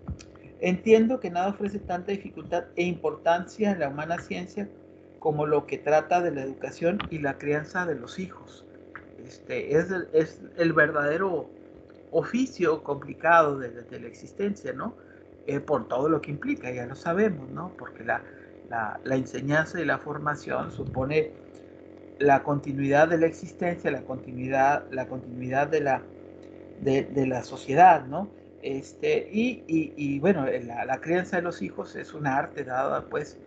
Entiendo que nada ofrece tanta dificultad e importancia en la humana ciencia como lo que trata de la educación y la crianza de los hijos. Es el verdadero oficio complicado de la existencia, ¿no? Por todo lo que implica, ya lo sabemos, ¿no? Porque la enseñanza y la formación supone la continuidad de la existencia, la continuidad de la sociedad, ¿no? Y bueno, la crianza de los hijos es un arte, dada pues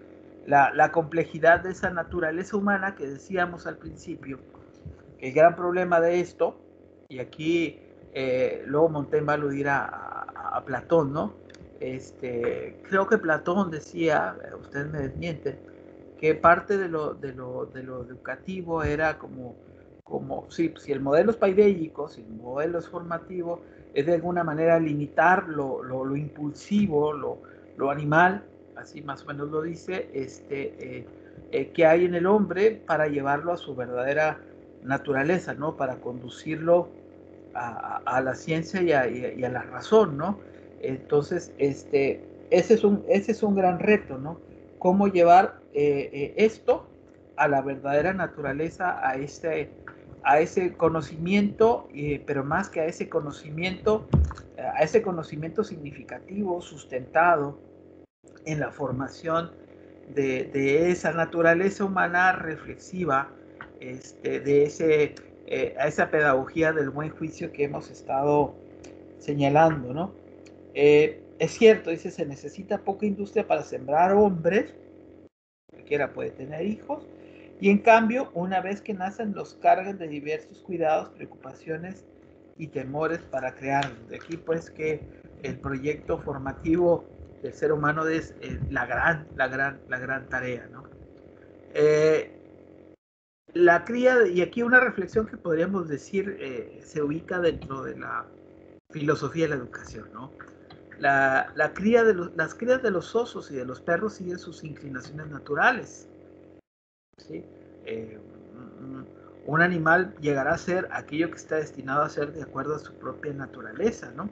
la complejidad de esa naturaleza humana que decíamos al principio. El gran problema de esto, y aquí luego Montaigne va a aludir a Platón, ¿no? Creo que Platón decía, ustedes me desmienten, que parte de lo educativo era como si el modelo es paidélico, si el modelo es formativo, es de alguna manera limitar lo impulsivo, lo animal, así más o menos lo dice, que hay en el hombre para llevarlo a su verdadera naturaleza, ¿no? Para conducirlo a la ciencia y a la razón, ¿no? Entonces, ese es un gran reto, ¿no? Cómo llevar esto a la verdadera naturaleza, a ese conocimiento, pero más que a ese conocimiento significativo, sustentado en la formación de esa naturaleza humana reflexiva, a esa pedagogía del buen juicio que hemos estado señalando, ¿no? Es cierto, dice, se necesita poca industria para sembrar hombres, cualquiera puede tener hijos, y en cambio, una vez que nacen, los cargan de diversos cuidados, preocupaciones y temores para crearlos. De aquí pues que el proyecto formativo del ser humano es la gran tarea, ¿no? La cría, y aquí una reflexión que podríamos decir se ubica dentro de la filosofía de la educación, ¿no? Las crías de los osos y de los perros siguen sus inclinaciones naturales, ¿sí? Un animal llegará a ser aquello que está destinado a ser de acuerdo a su propia naturaleza, ¿no?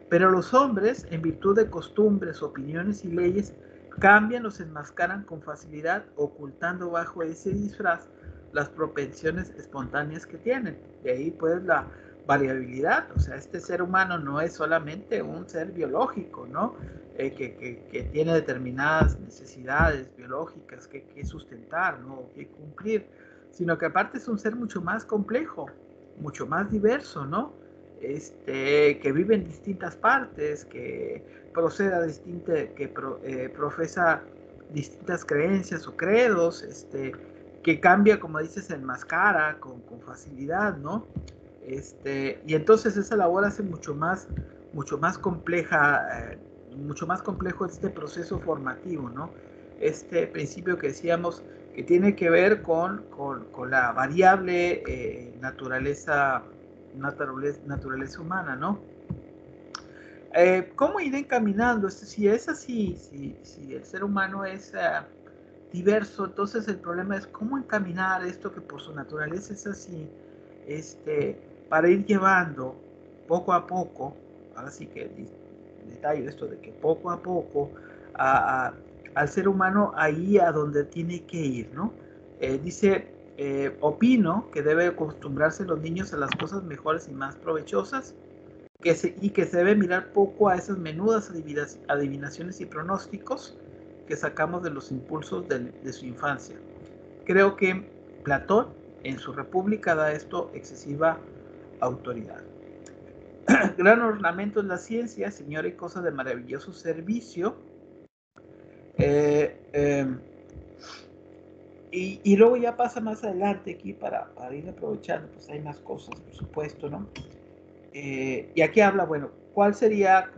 Pero los hombres, en virtud de costumbres, opiniones y leyes, cambian o se enmascaran con facilidad, ocultando bajo ese disfraz las propensiones espontáneas que tienen. De ahí pues la variabilidad, o sea, este ser humano no es solamente un ser biológico, ¿no? Que tiene determinadas necesidades biológicas que sustentar, ¿no? Que cumplir, sino que aparte es un ser mucho más complejo, mucho más diverso, ¿no? Que vive en distintas partes, que profesa distintas creencias o credos, que cambia, como dices, en enmascara con facilidad, ¿no? Y entonces esa labor hace mucho más compleja, mucho más complejo este proceso formativo, ¿no? Este principio que decíamos que tiene que ver con la variable naturaleza humana, ¿no? ¿Cómo ir encaminando? Si es así, si el ser humano es diverso, entonces el problema es cómo encaminar esto que por su naturaleza es así, para ir llevando poco a poco, ahora sí que el detalle de esto de que poco a poco al ser humano ahí a donde tiene que ir, ¿no? Dice, opino que debe acostumbrarse los niños a las cosas mejores y más provechosas, y que se debe mirar poco a esas menudas adivinaciones y pronósticos que sacamos de los impulsos de su infancia. Creo que Platón en su República da esto excesiva autoridad. Gran ornamento es la ciencia, señora, y cosa de maravilloso servicio. Y luego ya pasa más adelante aquí para ir aprovechando, pues hay más cosas, por supuesto, ¿no? Y aquí habla, bueno, ¿cuál sería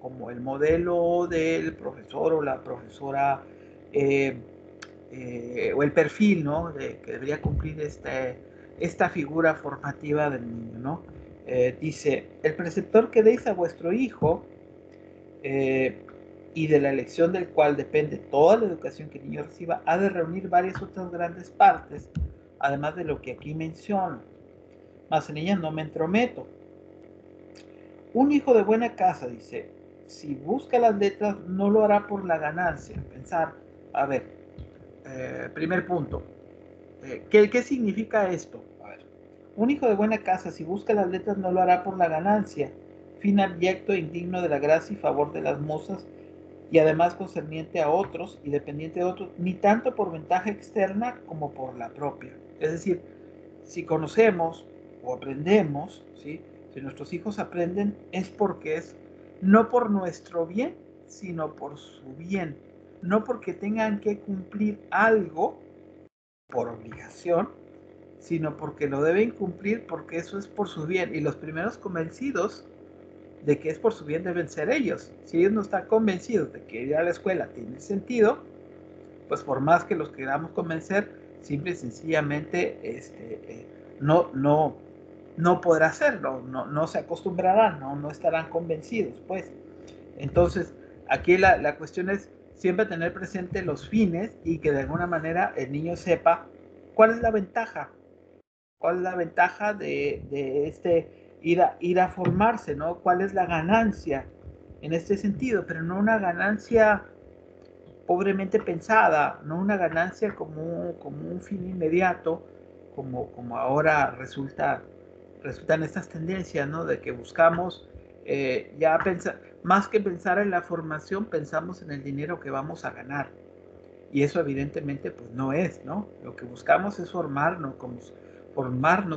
como el modelo del profesor o la profesora o el perfil, ¿no? Que debería cumplir esta figura formativa del niño, ¿no? Dice, el preceptor que deis a vuestro hijo y de la elección del cual depende toda la educación que el niño reciba, ha de reunir varias otras grandes partes, además de lo que aquí menciono. Mas en ellas no me entrometo. Un hijo de buena casa, dice, si busca las letras, no lo hará por la ganancia. Pensar, a ver, primer punto, ¿qué significa esto? A ver, un hijo de buena casa, si busca las letras, no lo hará por la ganancia, fin abyecto e indigno de la gracia y favor de las musas y además concerniente a otros y dependiente de otros, ni tanto por ventaja externa como por la propia. Es decir, si conocemos o aprendemos, ¿sí? Si nuestros hijos aprenden es porque es no por nuestro bien, sino por su bien. No porque tengan que cumplir algo por obligación, sino porque lo deben cumplir porque eso es por su bien. Y los primeros convencidos de que es por su bien deben ser ellos. Si ellos no están convencidos de que ir a la escuela tiene sentido, pues por más que los queramos convencer, simple y sencillamente no podrá hacerlo, no se acostumbrarán, no estarán convencidos, pues. Entonces, aquí la cuestión es siempre tener presente los fines y que de alguna manera el niño sepa cuál es la ventaja, cuál es la ventaja de ir a formarse, ¿no? ¿Cuál es la ganancia en este sentido? Pero no una ganancia pobremente pensada, no una ganancia como un fin inmediato, como ahora resultan estas tendencias, ¿no? De que buscamos ya pensar, más que pensar en la formación, pensamos en el dinero que vamos a ganar. Y eso evidentemente pues no es, ¿no? Lo que buscamos es formarnos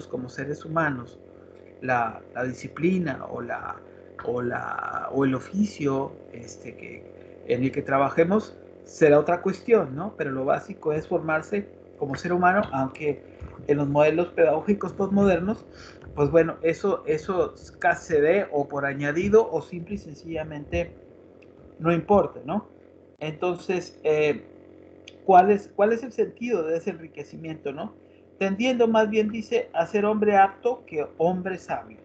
como seres humanos. La disciplina o el oficio en el que trabajemos será otra cuestión, ¿no? Pero lo básico es formarse como ser humano, aunque en los modelos pedagógicos postmodernos, pues bueno, eso casi se ve o por añadido o simple y sencillamente no importa, ¿no? Entonces, ¿cuál es el sentido de ese enriquecimiento, no? Tendiendo más bien, dice, a ser hombre apto que hombre sabio.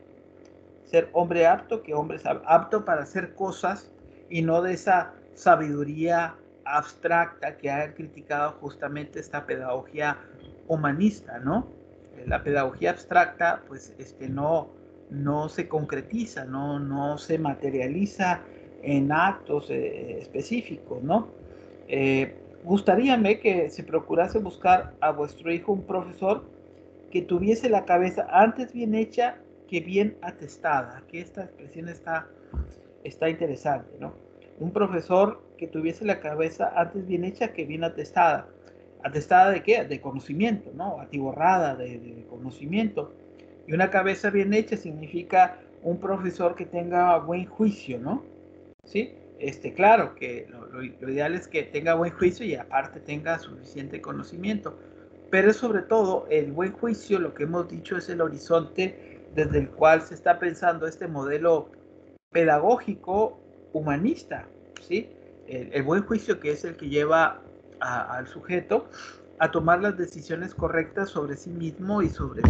Ser hombre apto que hombre sabio. Apto para hacer cosas y no de esa sabiduría abstracta que ha criticado justamente esta pedagogía humanista, ¿no? La pedagogía abstracta, pues, no se concretiza, no se materializa en actos específicos, ¿no? Gustaríame que se procurase buscar a vuestro hijo un profesor que tuviese la cabeza antes bien hecha que bien atestada. Aquí esta expresión está interesante, ¿no? Un profesor que tuviese la cabeza antes bien hecha que bien atestada. ¿Atestada de qué? De conocimiento, ¿no? Atiborrada de conocimiento. Y una cabeza bien hecha significa un profesor que tenga buen juicio, ¿no? ¿Sí? Claro que lo ideal es que tenga buen juicio y aparte tenga suficiente conocimiento, pero sobre todo el buen juicio, lo que hemos dicho, es el horizonte desde el cual se está pensando este modelo pedagógico humanista, ¿sí? El buen juicio, que es el que lleva al sujeto a tomar las decisiones correctas sobre sí mismo y sobre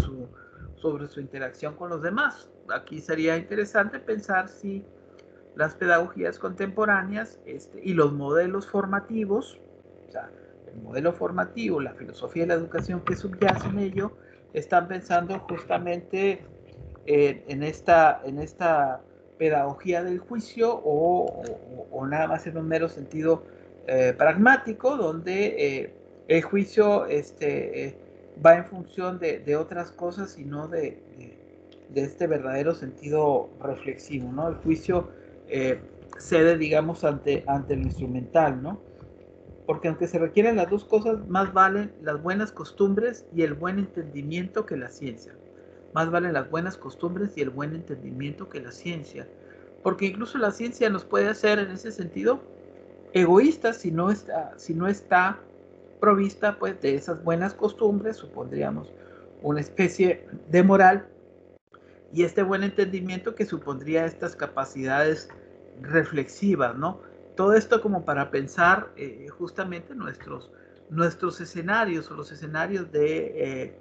su interacción con los demás. Aquí sería interesante pensar si las pedagogías contemporáneas y los modelos formativos, o sea, el modelo formativo, la filosofía de la educación que subyace en ello, están pensando justamente en esta pedagogía del juicio o nada más en un mero sentido pragmático, donde el juicio va en función de otras cosas y no de este verdadero sentido reflexivo, ¿no? El juicio eh, cede, digamos, ante lo instrumental, ¿no? Porque aunque se requieren las dos cosas, más valen las buenas costumbres y el buen entendimiento que la ciencia. Más valen las buenas costumbres y el buen entendimiento que la ciencia. Porque incluso la ciencia nos puede hacer en ese sentido egoístas si no está provista pues de esas buenas costumbres, supondríamos una especie de moral y este buen entendimiento que supondría estas capacidades reflexivas, ¿no? Todo esto como para pensar justamente nuestros escenarios o los escenarios de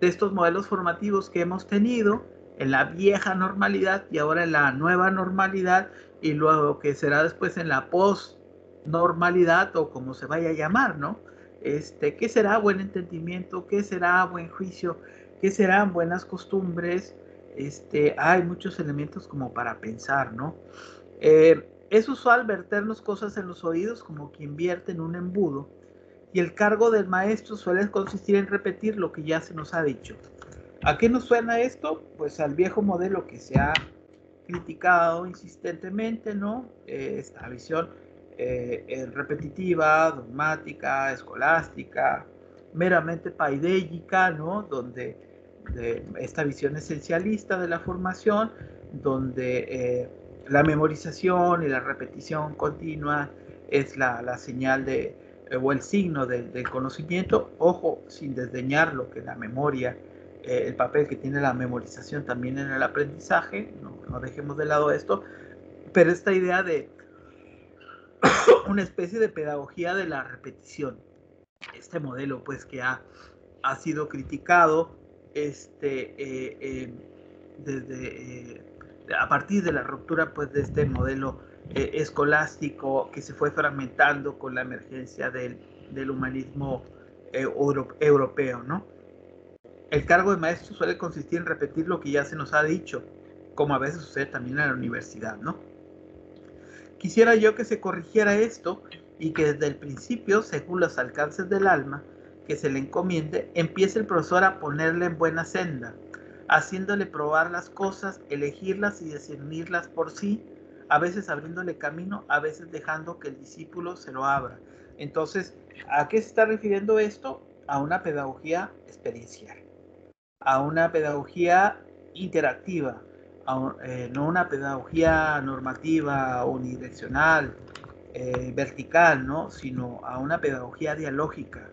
estos modelos formativos que hemos tenido en la vieja normalidad y ahora en la nueva normalidad y luego que será después en la post-normalidad o como se vaya a llamar, ¿no? ¿Qué será buen entendimiento? ¿Qué será buen juicio? ¿Qué serán buenas costumbres? Hay muchos elementos como para pensar, ¿no? Es usual verternos cosas en los oídos como quien vierte en un embudo, y el cargo del maestro suele consistir en repetir lo que ya se nos ha dicho. ¿A qué nos suena esto? Pues al viejo modelo que se ha criticado insistentemente, ¿no? Esta visión repetitiva, dogmática, escolástica, meramente paidélica, ¿no? Donde esta visión esencialista de la formación, donde la memorización y la repetición continua es la señal o el signo del conocimiento, ojo, sin desdeñar lo que la memoria, el papel que tiene la memorización también en el aprendizaje, no dejemos de lado esto, pero esta idea de una especie de pedagogía de la repetición, este modelo pues que ha sido criticado desde a partir de la ruptura pues de este modelo escolástico que se fue fragmentando con la emergencia del humanismo europeo, ¿no? El cargo de maestro suele consistir en repetir lo que ya se nos ha dicho, como a veces sucede también en la universidad, ¿no? Quisiera yo que se corrigiera esto y que desde el principio, según los alcances del alma que se le encomiende, empiece el profesor a ponerle en buena senda, haciéndole probar las cosas, elegirlas y discernirlas por sí, a veces abriéndole camino, a veces dejando que el discípulo se lo abra. Entonces, ¿a qué se está refiriendo esto? A una pedagogía experiencial, a una pedagogía interactiva, no una pedagogía normativa, unidireccional, vertical, ¿no? Sino a una pedagogía dialógica,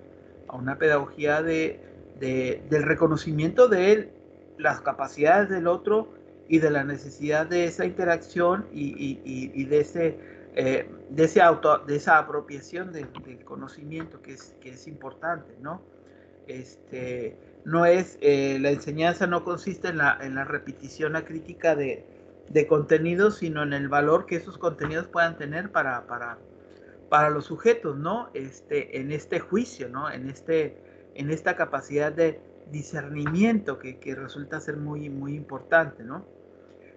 a una pedagogía del reconocimiento de las capacidades del otro y de la necesidad de esa interacción y de esa apropiación del conocimiento que es importante, ¿no? No es, la enseñanza no consiste en la repetición acrítica de contenidos, sino en el valor que esos contenidos puedan tener para los sujetos, ¿no? En este juicio, ¿no? En esta capacidad de discernimiento que resulta ser muy, muy importante, ¿no?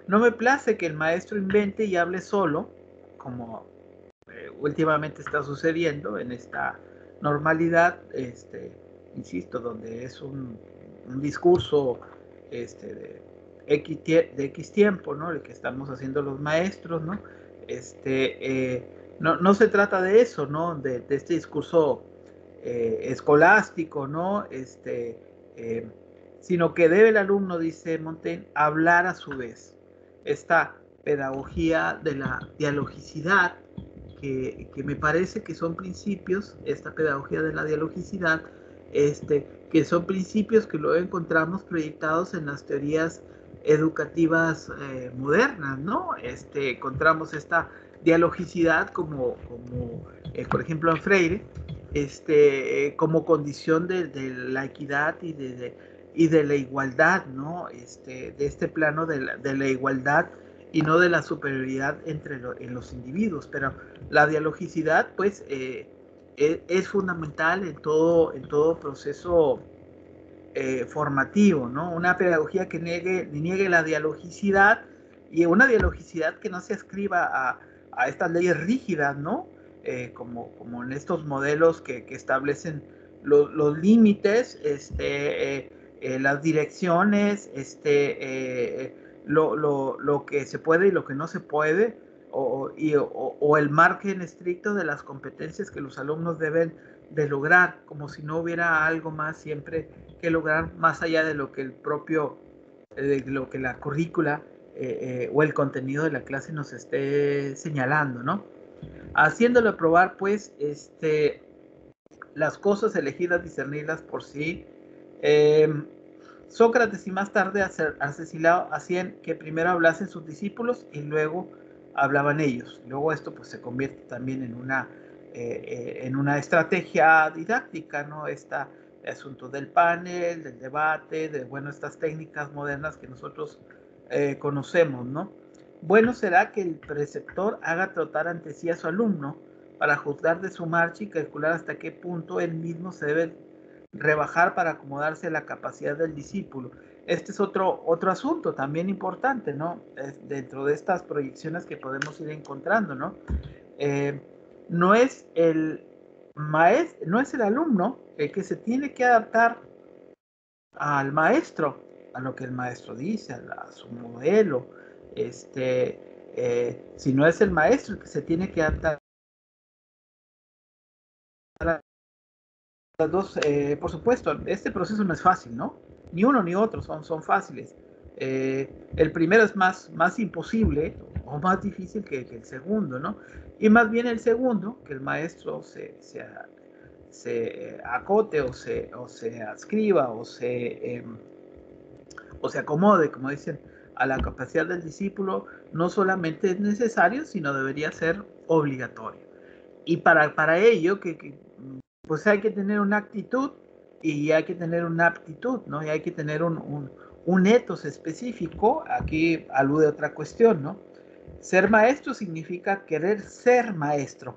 No me place que el maestro invente y hable solo, como últimamente está sucediendo en esta normalidad, insisto, donde es un discurso de X tiempo, ¿no? El que estamos haciendo los maestros, ¿no? No se trata de eso, ¿no? De este discurso escolástico, ¿no? Sino que debe el alumno, dice Montaigne, hablar a su vez. Esta pedagogía de la dialogicidad, que me parece que son principios, esta pedagogía de la dialogicidad, que son principios que luego encontramos proyectados en las teorías educativas modernas, ¿no? Encontramos esta dialogicidad como por ejemplo en Freire, como condición de la equidad y de la igualdad, ¿no? De este plano de la igualdad y no de la superioridad en los individuos, pero la dialogicidad pues es fundamental en todo proceso formativo, ¿no? Una pedagogía que niegue la dialogicidad, y una dialogicidad que no se ascriba a estas leyes rígidas, ¿no? Como en estos modelos que establecen los límites, las direcciones, lo que se puede y lo que no se puede, o el margen estricto de las competencias que los alumnos deben de lograr, como si no hubiera algo más siempre que lograr más allá de lo que de lo que la currícula o el contenido de la clase nos esté señalando, ¿no? Haciéndolo probar, pues, las cosas, elegirlas, discernirlas por sí. Sócrates y más tarde Arcesilao hacían que primero hablasen sus discípulos y luego hablaban ellos. Luego esto pues se convierte también en una estrategia didáctica, ¿no? Este asunto del panel, del debate, estas técnicas modernas que nosotros conocemos, ¿no? Bueno será que el preceptor haga trotar ante sí a su alumno para juzgar de su marcha y calcular hasta qué punto él mismo se debe rebajar para acomodarse a la capacidad del discípulo. Este es otro asunto también importante, ¿no? Dentro de estas proyecciones que podemos ir encontrando, ¿no? No es el maestro, no es el alumno el que se tiene que adaptar al maestro, a lo que el maestro dice, a su modelo, si no es el maestro el que se tiene que adaptar las dos, por supuesto, este proceso no es fácil, ¿no? Ni uno ni otro son fáciles. El primero es más imposible o más difícil que el segundo, ¿no? Y más bien el segundo, que el maestro se acote o se adscriba o se acomode, como dicen, a la capacidad del discípulo, no solamente es necesario, sino debería ser obligatorio. Y para ello, pues hay que tener una actitud y hay que tener una aptitud, ¿no? Y hay que tener un ethos específico. Aquí alude a otra cuestión, ¿no? Ser maestro significa querer ser maestro.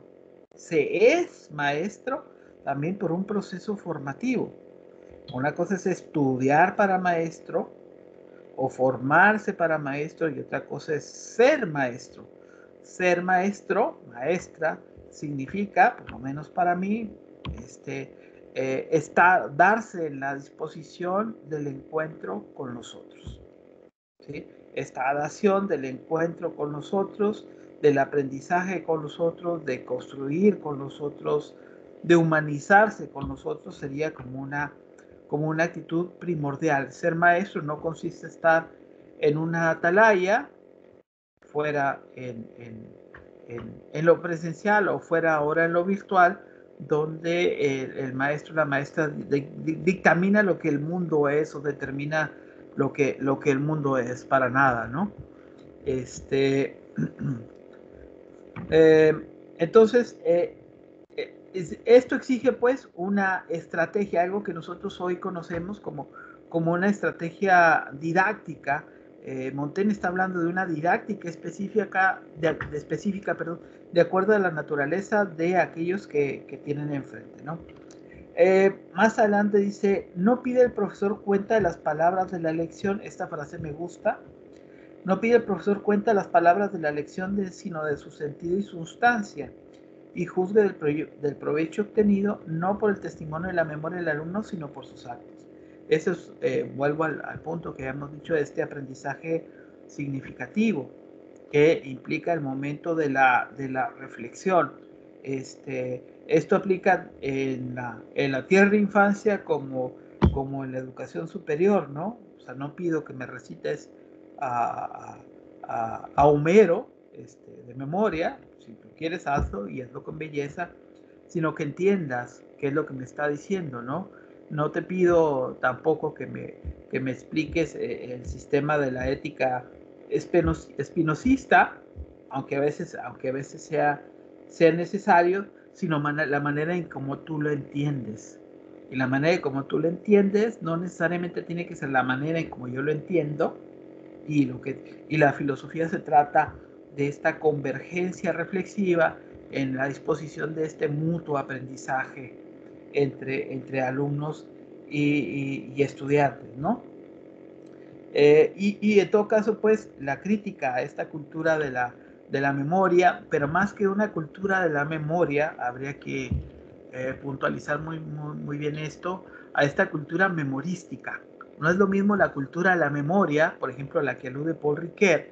Se es maestro también por un proceso formativo. Una cosa es estudiar para maestro o formarse para maestro y otra cosa es ser maestro. Ser maestro, maestra, significa, por lo menos para mí, darse en la disposición del encuentro con los otros. ¿Sí? Esta dación del encuentro con los otros, del aprendizaje con los otros, de construir con los otros, de humanizarse con los otros, sería como una actitud primordial. Ser maestro no consiste en estar en una atalaya, fuera en lo presencial o fuera ahora en lo virtual, donde el maestro o la maestra dictamina lo que el mundo es o determina lo que el mundo es, para nada, ¿no? Entonces, esto exige pues una estrategia, algo que nosotros hoy conocemos como una estrategia didáctica. Montaigne está hablando de una didáctica específica, de acuerdo a la naturaleza de aquellos que tienen enfrente, ¿no? Más adelante dice, no pide el profesor cuenta de las palabras de la lección, esta frase me gusta, no pide el profesor cuenta de las palabras de la lección, sino de su sentido y sustancia, y juzgue del provecho obtenido no por el testimonio de la memoria del alumno, sino por sus actos. Eso es, vuelvo al punto que hemos dicho, de este aprendizaje significativo, que implica el momento de la reflexión. Esto aplica en la tierna infancia como en la educación superior, ¿no? O sea, no pido que me recites a Homero de memoria, si tú quieres hazlo y hazlo con belleza, sino que entiendas qué es lo que me está diciendo, ¿no? No te pido tampoco que me expliques el sistema de la ética espinosista, aunque a veces sea necesario, sino la manera en cómo tú lo entiendes. Y la manera en cómo tú lo entiendes no necesariamente tiene que ser la manera en cómo yo lo entiendo, y la filosofía se trata de esta convergencia reflexiva en la disposición de este mutuo aprendizaje entre alumnos y estudiantes, ¿no? Y en todo caso, pues, la crítica a esta cultura de la memoria, pero más que una cultura de la memoria, habría que puntualizar muy bien esto, a esta cultura memorística. No es lo mismo la cultura de la memoria, por ejemplo, a la que alude Paul Ricoeur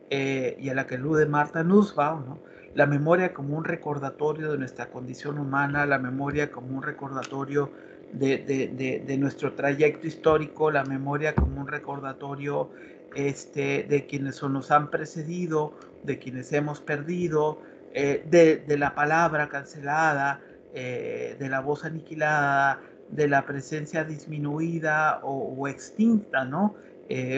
y a la que alude Martha Nussbaum, ¿no? La memoria como un recordatorio de nuestra condición humana, la memoria como un recordatorio de nuestro trayecto histórico, la memoria como un recordatorio de quienes nos han precedido, de quienes hemos perdido, de la palabra cancelada, de la voz aniquilada, de la presencia disminuida o extinta, ¿no?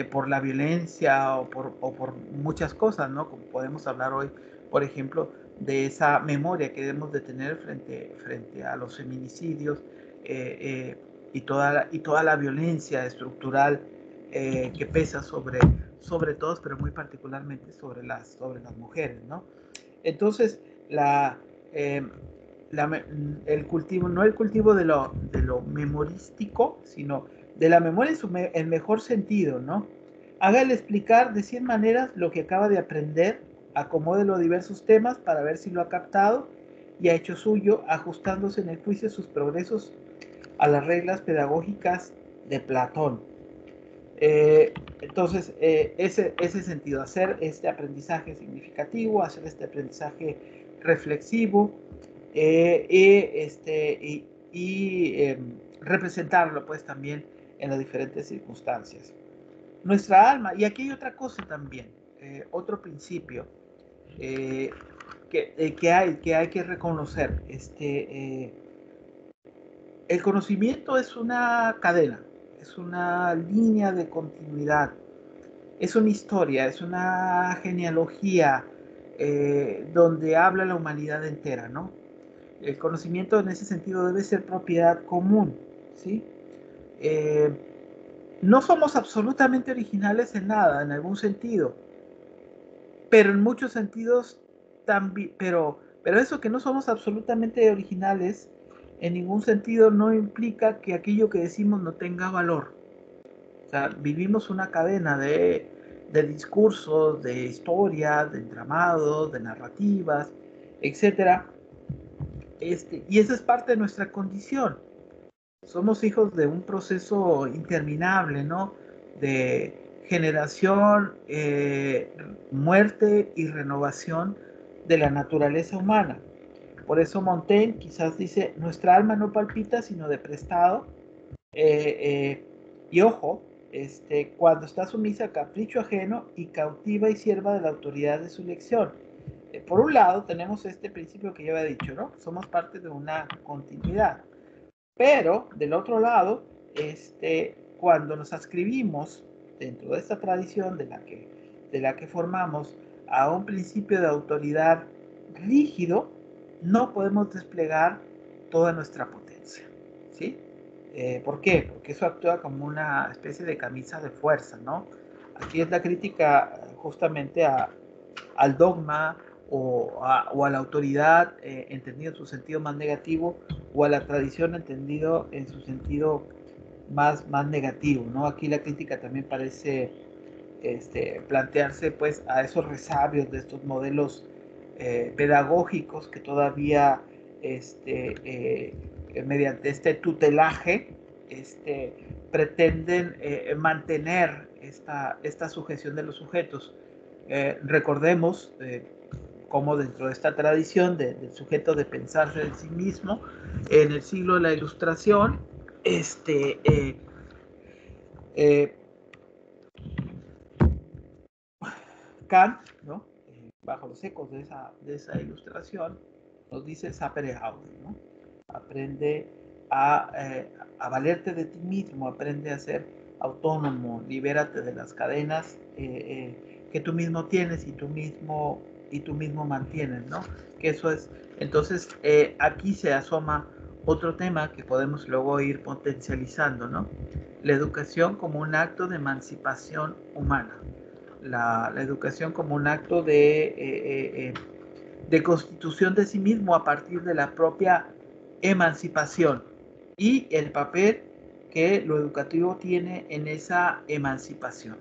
Por la violencia o por muchas cosas, ¿no? Como podemos hablar hoy, por ejemplo, de esa memoria que debemos de tener frente a los feminicidios y toda la violencia estructural que pesa sobre todos, pero muy particularmente sobre las mujeres, ¿no? Entonces, eh, el cultivo, no el cultivo de lo memorístico, sino de la memoria en el mejor sentido, ¿no? Hágale explicar de 100 maneras lo que acaba de aprender, acomode los diversos temas para ver si lo ha captado y ha hecho suyo, ajustándose en el juicio sus progresos a las reglas pedagógicas de Platón. Entonces, ese sentido, hacer este aprendizaje significativo, hacer este aprendizaje reflexivo, representarlo pues también en las diferentes circunstancias. Nuestra alma, y aquí hay otra cosa también, otro principio que hay que reconocer. El conocimiento es una cadena, es una línea de continuidad, es una historia, es una genealogía donde habla la humanidad entera, ¿no? El conocimiento en ese sentido debe ser propiedad común, ¿sí? No somos absolutamente originales en nada, en algún sentido, pero en muchos sentidos también, pero eso que no somos absolutamente originales en ningún sentido no implica que aquello que decimos no tenga valor. O sea, vivimos una cadena de discursos, de historias, de entramados, de narrativas, etcétera. Y esa es parte de nuestra condición. Somos hijos de un proceso interminable, ¿no? De generación, muerte y renovación de la naturaleza humana. Por eso Montaigne quizás dice, nuestra alma no palpita sino de prestado. Y ojo, cuando está sumisa a capricho ajeno y cautiva y sierva de la autoridad de su elección. Por un lado tenemos este principio que yo había dicho, ¿no? Somos parte de una continuidad. Pero del otro lado, cuando nos adscribimos dentro de esta tradición de la que formamos a un principio de autoridad rígido, no podemos desplegar toda nuestra potencia, ¿sí? ¿Por qué? Porque eso actúa como una especie de camisa de fuerza, ¿no? Aquí es la crítica justamente al dogma o a la autoridad entendido en su sentido más negativo, o a la tradición entendido en su sentido más negativo, ¿no? Aquí la crítica también parece plantearse pues a esos resabios de estos modelos pedagógicos que todavía mediante este tutelaje pretenden mantener esta sujeción de los sujetos. Recordemos cómo dentro de esta tradición del sujeto de pensarse en sí mismo, en el siglo de la Ilustración, Kant, ¿no? Bajo los ecos de esa ilustración, nos dice sapere aude, ¿no? Aprende a valerte de ti mismo, aprende a ser autónomo, libérate de las cadenas que tú mismo tienes y tú mismo mantienes, ¿no? Que eso es. Entonces, aquí se asoma otro tema que podemos luego ir potencializando, ¿no? La educación como un acto de emancipación humana. La educación como un acto de constitución de sí mismo a partir de la propia emancipación y el papel que lo educativo tiene en esa emancipación.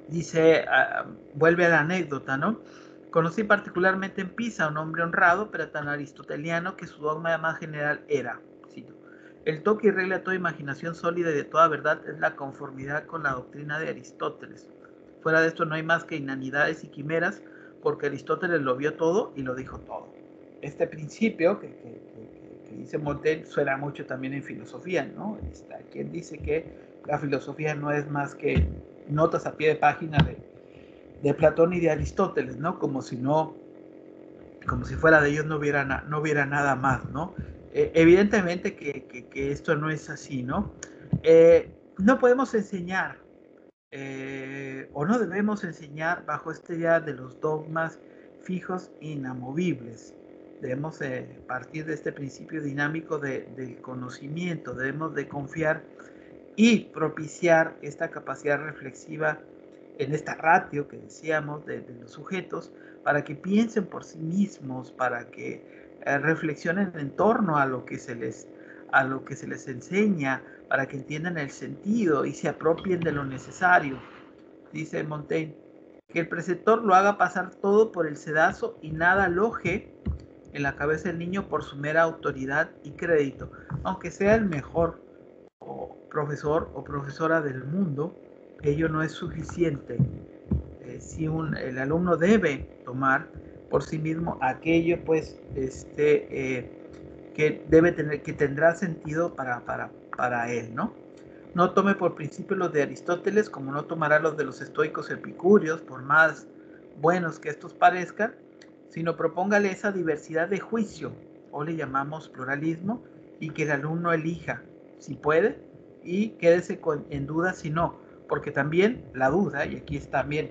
Dice, vuelve a la anécdota, ¿no? Conocí particularmente en Pisa a un hombre honrado, pero tan aristoteliano que su dogma más general era, cito, el toque y regla de toda imaginación sólida y de toda verdad es la conformidad con la doctrina de Aristóteles. Fuera de esto no hay más que inanidades y quimeras, porque Aristóteles lo vio todo y lo dijo todo. Este principio que dice Montaigne suena mucho también en filosofía, ¿no? Quien dice que la filosofía no es más que notas a pie de página de Platón y de Aristóteles, ¿no? Como si fuera de ellos no hubiera nada más, ¿no? Evidentemente que esto no es así, ¿no? No podemos enseñar o no debemos enseñar bajo esta idea de los dogmas fijos e inamovibles. Debemos partir de este principio dinámico del conocimiento, debemos de confiar y propiciar esta capacidad reflexiva en esta ratio que decíamos de los sujetos, para que piensen por sí mismos, para que reflexionen en torno a lo que se les enseña, para que entiendan el sentido y se apropien de lo necesario. Dice Montaigne, que el preceptor lo haga pasar todo por el sedazo y nada aloje en la cabeza del niño por su mera autoridad y crédito, aunque sea el mejor profesor o profesora del mundo, ello no es suficiente. Si el alumno debe tomar por sí mismo aquello pues que debe tener, que tendrá sentido para él, ¿no? No tome por principio los de Aristóteles, como no tomará los de los estoicos epicúreos, por más buenos que estos parezcan, sino propóngale esa diversidad de juicio, o le llamamos pluralismo, y que el alumno elija si puede y quédese en duda si no, porque también la duda, y aquí está bien,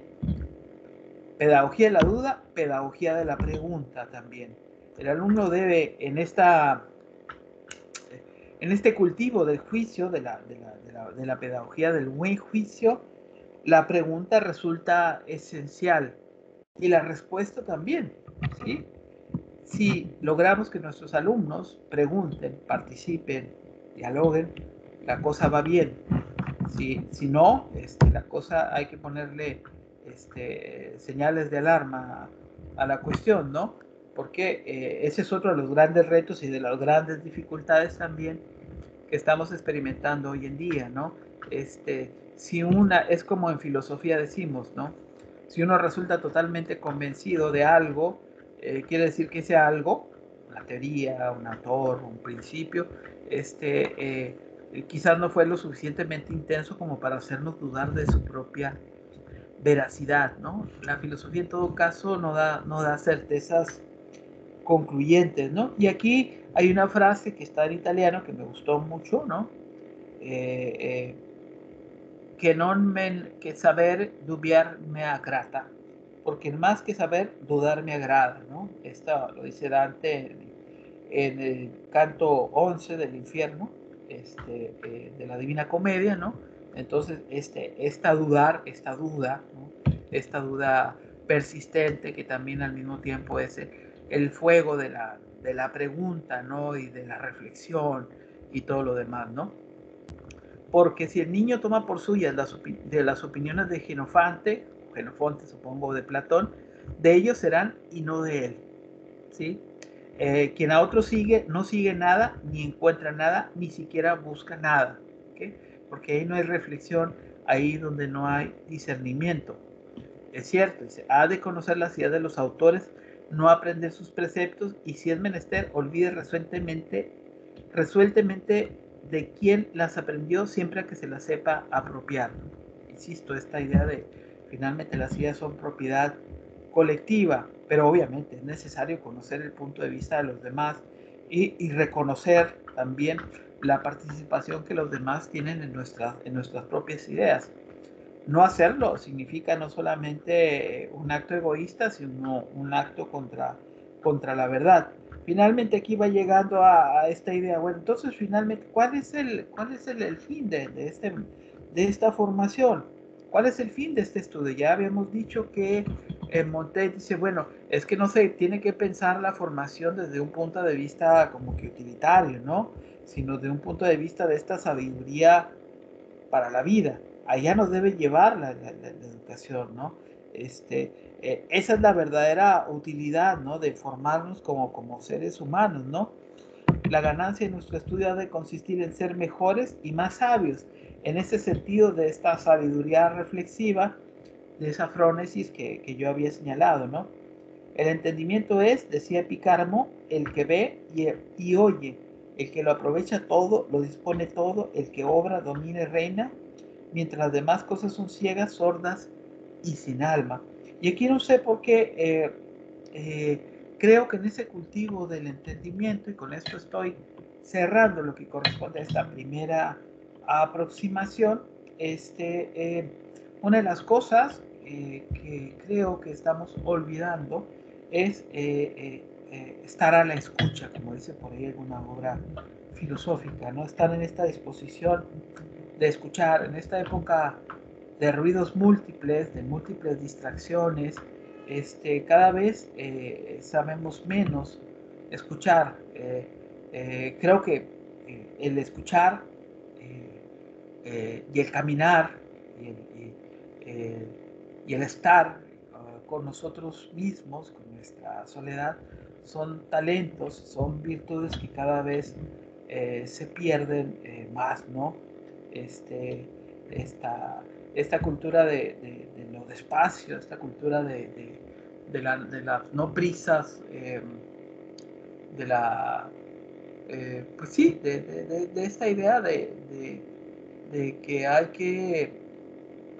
pedagogía de la duda, pedagogía de la pregunta también. El alumno debe en este cultivo del juicio, de la pedagogía del buen juicio, la pregunta resulta esencial y la respuesta también, ¿sí? Si logramos que nuestros alumnos pregunten, participen, dialoguen, la cosa va bien. Si no, la cosa hay que ponerle señales de alarma a la cuestión, ¿no? Porque ese es otro de los grandes retos y de las grandes dificultades también que estamos experimentando hoy en día, ¿no? Si una, es como en filosofía decimos, ¿no? Si uno resulta totalmente convencido de algo, quiere decir que ese algo, una teoría, un autor, un principio, quizás no fue lo suficientemente intenso como para hacernos dudar de su propia veracidad, ¿no? La filosofía en todo caso no da certezas concluyentes, ¿no? Y aquí hay una frase que está en italiano que me gustó mucho, ¿no? Eh, que non men, que saber dubiar me agrada, porque más que saber, dudar me agrada, ¿no? Esto lo dice Dante en el canto 11 del infierno, de la Divina Comedia, ¿no? Entonces, esta duda, ¿no? Esta duda persistente que también al mismo tiempo es el fuego de la pregunta, ¿no? Y de la reflexión y todo lo demás, ¿no? Porque si el niño toma por suyas de las opiniones de Genofonte, supongo, de Platón, de ellos serán y no de él, ¿sí? Quien a otro sigue, no sigue nada, ni encuentra nada, ni siquiera busca nada, ¿okay? Porque ahí no hay reflexión, ahí donde no hay discernimiento. Es cierto, dice, ha de conocer las ideas de los autores, no aprender sus preceptos, y si es menester, olvide resueltamente de quién las aprendió siempre que se las sepa apropiar. Insisto, esta idea de finalmente las ideas son propiedad colectiva, pero obviamente es necesario conocer el punto de vista de los demás y reconocer también la participación que los demás tienen en nuestras propias ideas. No hacerlo significa no solamente un acto egoísta, sino un acto contra la verdad. Finalmente aquí va llegando a esta idea, bueno, entonces finalmente, cuál es el fin de esta formación? ¿Cuál es el fin de este estudio? Ya habíamos dicho que Montaigne dice, bueno, es que no se tiene que pensar la formación desde un punto de vista como que utilitario, ¿no? Sino de un punto de vista de esta sabiduría para la vida. Allá nos debe llevar la educación, ¿no? Esa es la verdadera utilidad, ¿no? De formarnos como seres humanos, ¿no? La ganancia de nuestro estudio ha de consistir en ser mejores y más sabios. En ese sentido de esta sabiduría reflexiva, de esa frónesis que yo había señalado, ¿no? El entendimiento es, decía Epicármo, el que ve y oye, el que lo aprovecha todo, lo dispone todo, el que obra, domina y reina, mientras las demás cosas son ciegas, sordas y sin alma. Y aquí no sé por qué creo que en ese cultivo del entendimiento, y con esto estoy cerrando lo que corresponde a esta primera aproximación, una de las cosas que creo que estamos olvidando es estar a la escucha, como dice por ahí alguna obra filosófica, ¿no? Estar en esta disposición de escuchar en esta época de ruidos múltiples, de múltiples distracciones, cada vez sabemos menos escuchar. Creo que el escuchar y el caminar y y el estar con nosotros mismos, con nuestra soledad, son talentos, son virtudes que cada vez se pierden más, ¿no? Este, esta cultura de lo despacio, esta cultura de las no prisas, de la, pues sí, de esta idea de que hay que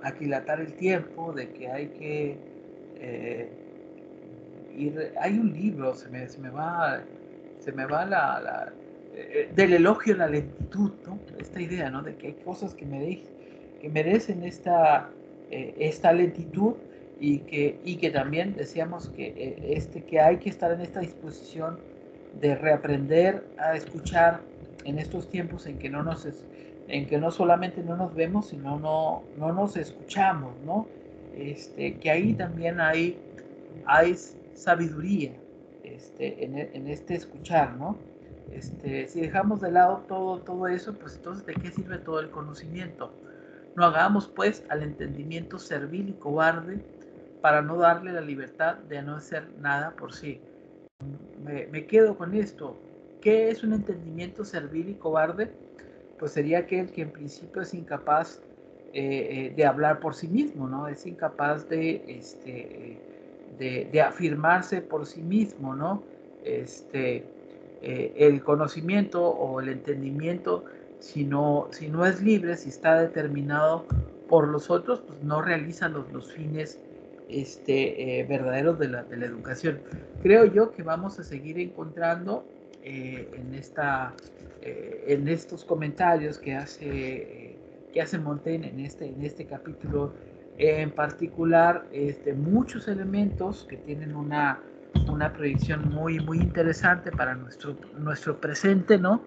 aquilatar el tiempo, de que hay que ir. Hay un libro, se me va del elogio a la lentitud, ¿no? Esta idea, ¿no? De que hay cosas que merecen esta lentitud y que también decíamos que hay que estar en esta disposición de reaprender a escuchar en estos tiempos en que no solamente no nos vemos, sino no nos escuchamos, ¿no? Que ahí también hay sabiduría en este escuchar, ¿no? Si dejamos de lado todo eso, pues entonces ¿de qué sirve todo el conocimiento? No hagamos pues al entendimiento servil y cobarde para no darle la libertad de no hacer nada por sí. Me quedo con esto. ¿Qué es un entendimiento servil y cobarde? Pues sería aquel que en principio es incapaz de hablar por sí mismo, ¿no? Es incapaz de afirmarse por sí mismo, ¿no? El conocimiento o el entendimiento, si no es libre, si está determinado por los otros, pues no realiza los fines verdaderos de la educación. Creo yo que vamos a seguir encontrando en estos comentarios que hace Montaigne en este capítulo en particular, muchos elementos que tienen una proyección muy interesante para nuestro presente, ¿no?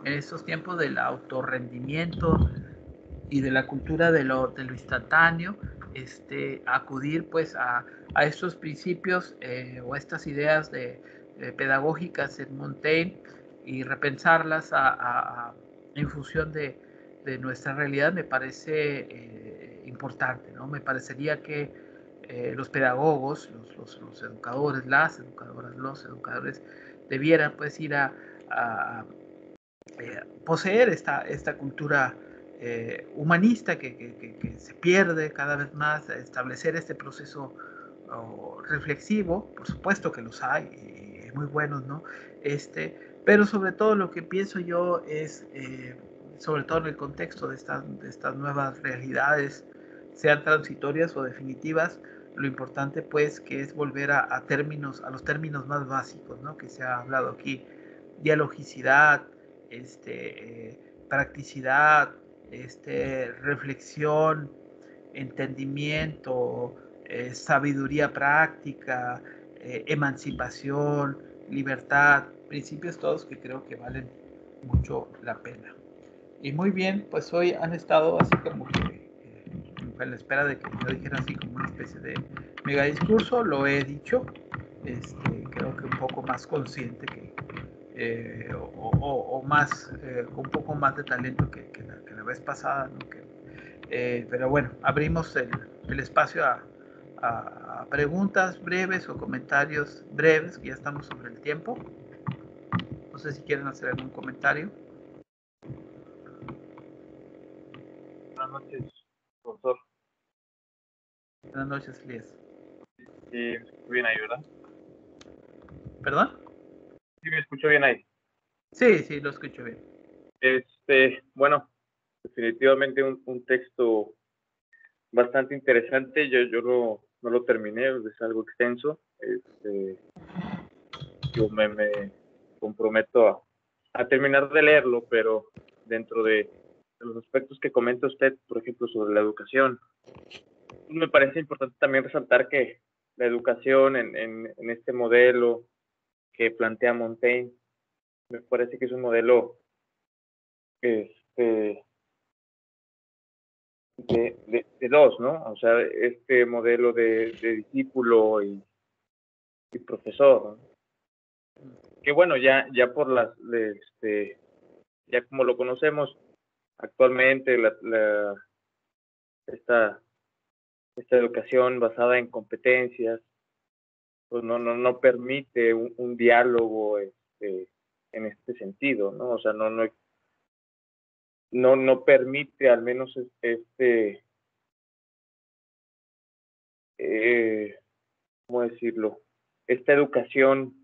En estos tiempos del autorrendimiento y de la cultura de lo instantáneo, acudir pues a estos principios o a estas ideas pedagógicas en Montaigne y repensarlas en función de nuestra realidad me parece importante, ¿no? Me parecería que los pedagogos, los educadores, las educadoras, los educadores debieran pues ir a poseer esta cultura humanista que se pierde cada vez más, establecer este proceso reflexivo, por supuesto que los hay, muy buenos, ¿no? Pero sobre todo lo que pienso yo es, sobre todo en el contexto de estas nuevas realidades, sean transitorias o definitivas, lo importante pues que es volver a los términos más básicos, ¿no? Que se ha hablado aquí: dialogicidad, practicidad, reflexión, entendimiento, sabiduría práctica, emancipación, libertad, principios todos que creo que valen mucho la pena. Y muy bien, pues hoy han estado así como que a la espera de que yo dijera así como una especie de mega discurso, lo he dicho, creo que un poco más consciente o más, con un poco más de talento que la vez pasada, ¿no? Pero bueno, abrimos el espacio a preguntas breves o comentarios breves, que ya estamos sobre el tiempo. No sé si quieren hacer algún comentario.
Buenas noches, profesor.
Buenas noches, Elías.
Sí, me escucho bien ahí, ¿verdad?
¿Perdón?
Sí, me escucho bien ahí.
Sí, lo escucho bien.
Bueno, definitivamente un texto bastante interesante. Yo no lo terminé, es algo extenso. Yo me comprometo a terminar de leerlo, pero dentro de los aspectos que comenta usted, por ejemplo, sobre la educación, me parece importante también resaltar que la educación en este modelo que plantea Montaigne, me parece que es un modelo de dos, ¿no? O sea, este modelo de discípulo y profesor, ¿no? Que bueno, ya por ya como lo conocemos actualmente, esta educación basada en competencias, pues no permite un diálogo en este sentido, ¿no? O sea, no permite al menos ¿cómo decirlo? Esta educación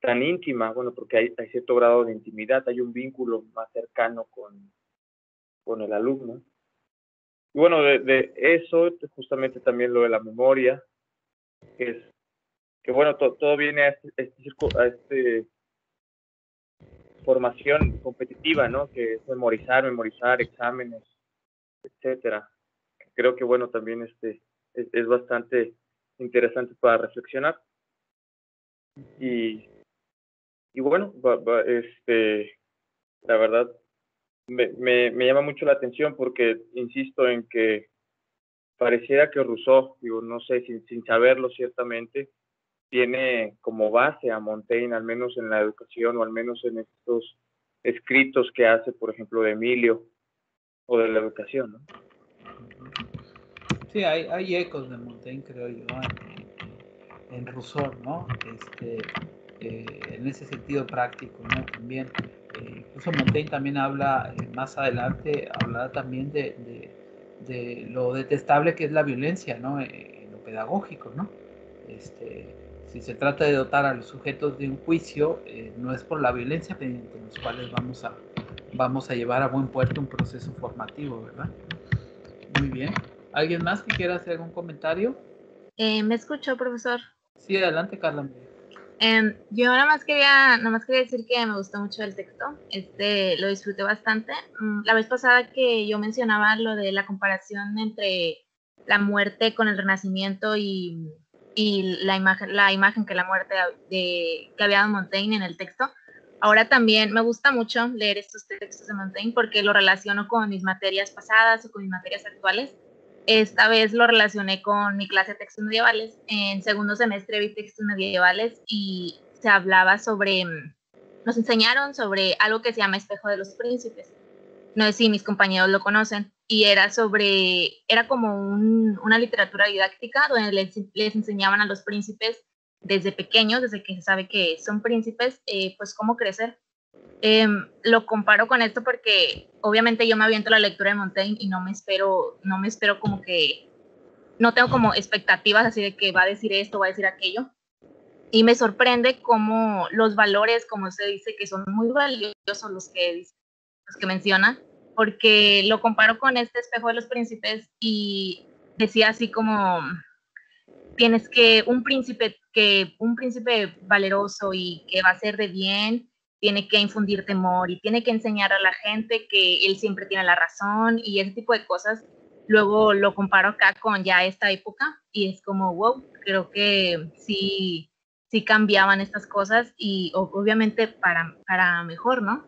tan íntima, bueno, porque hay cierto grado de intimidad, hay un vínculo más cercano con el alumno. Y bueno, de eso, justamente también lo de la memoria, que bueno, todo viene a este formación competitiva, ¿no? Que es memorizar, exámenes, etcétera. Creo que bueno, también es bastante interesante para reflexionar. Y bueno, la verdad me llama mucho la atención porque insisto en que pareciera que Rousseau, digo, no sé, sin saberlo ciertamente, tiene como base a Montaigne, al menos en la educación o al menos en estos escritos que hace, por ejemplo, de Emilio o de la educación, ¿no?
Sí, hay ecos de Montaigne, creo yo, en Rousseau, ¿no? En ese sentido práctico, ¿no? También, incluso Montaigne también habla, más adelante, habla también de lo detestable que es la violencia, ¿no? En lo pedagógico, ¿no? Si se trata de dotar a los sujetos de un juicio, no es por la violencia mediante los cuales vamos a llevar a buen puerto un proceso formativo, ¿verdad? Muy bien. ¿Alguien más que quiera hacer algún comentario?
¿Me escuchó, profesor?
Sí, adelante, Carla.
Yo nada más quería decir que me gustó mucho el texto, lo disfruté bastante. La vez pasada que yo mencionaba lo de la comparación entre la muerte con el renacimiento y la imagen que la muerte que había dado Montaigne en el texto, ahora también me gusta mucho leer estos textos de Montaigne porque lo relaciono con mis materias pasadas o con mis materias actuales. Esta vez lo relacioné con mi clase de textos medievales. En segundo semestre vi textos medievales y se hablaba nos enseñaron sobre algo que se llama Espejo de los Príncipes. No sé si mis compañeros lo conocen. Y era como una literatura didáctica donde les enseñaban a los príncipes desde pequeños, desde que se sabe que son príncipes, pues cómo crecer. Lo comparo con esto porque obviamente yo me aviento la lectura de Montaigne y no me espero como que, no tengo como expectativas así de que va a decir esto, va a decir aquello, y me sorprende cómo los valores, como se dice, que son muy valiosos los que menciona, porque lo comparo con este Espejo de los Príncipes y decía así como tienes que un príncipe valeroso y que va a ser de bien, tiene que infundir temor y tiene que enseñar a la gente que él siempre tiene la razón y ese tipo de cosas. Luego lo comparo acá con ya esta época y es como, wow, creo que sí cambiaban estas cosas y obviamente para mejor, ¿no?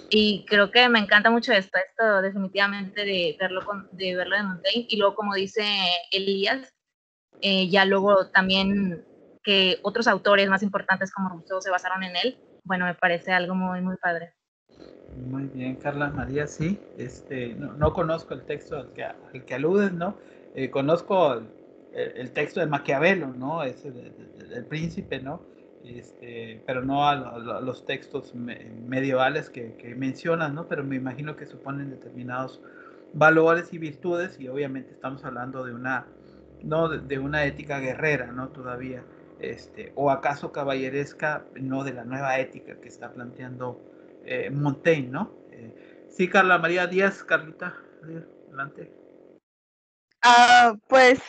Y creo que me encanta mucho esto definitivamente de verlo de Montaigne. Y luego, como dice Elías, ya luego también que otros autores más importantes como Rousseau se basaron en él, bueno, me parece algo muy, muy padre.
Muy bien, Carla María, sí. No conozco el texto al que aludes, ¿no? Conozco el texto de Maquiavelo, ¿no? Ese del príncipe, ¿no? Pero no a los textos medievales que mencionas, ¿no? Pero me imagino que suponen determinados valores y virtudes y obviamente estamos hablando de una ética guerrera, ¿no? Todavía, o acaso caballeresca, no de la nueva ética que está planteando Montaigne, ¿no? Sí, Carla María Díaz, Carlita, adelante.
Pues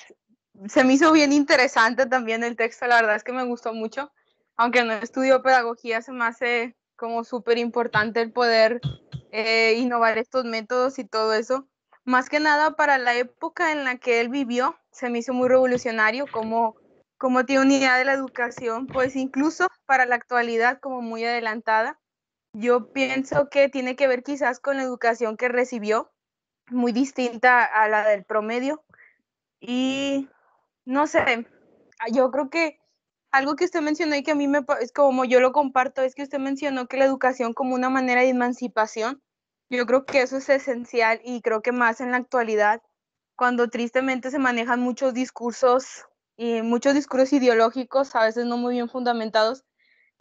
se me hizo bien interesante también el texto, la verdad es que me gustó mucho, aunque no estudio pedagogía, se me hace como súper importante el poder innovar estos métodos y todo eso. Más que nada para la época en la que él vivió, se me hizo muy revolucionario como tiene una idea de la educación, pues incluso para la actualidad como muy adelantada. Yo pienso que tiene que ver quizás con la educación que recibió, muy distinta a la del promedio. Y no sé, yo creo que algo que usted mencionó y que a mí es como yo lo comparto, es que usted mencionó que la educación como una manera de emancipación. Yo creo que eso es esencial y creo que más en la actualidad, cuando tristemente se manejan muchos discursos ideológicos, a veces no muy bien fundamentados,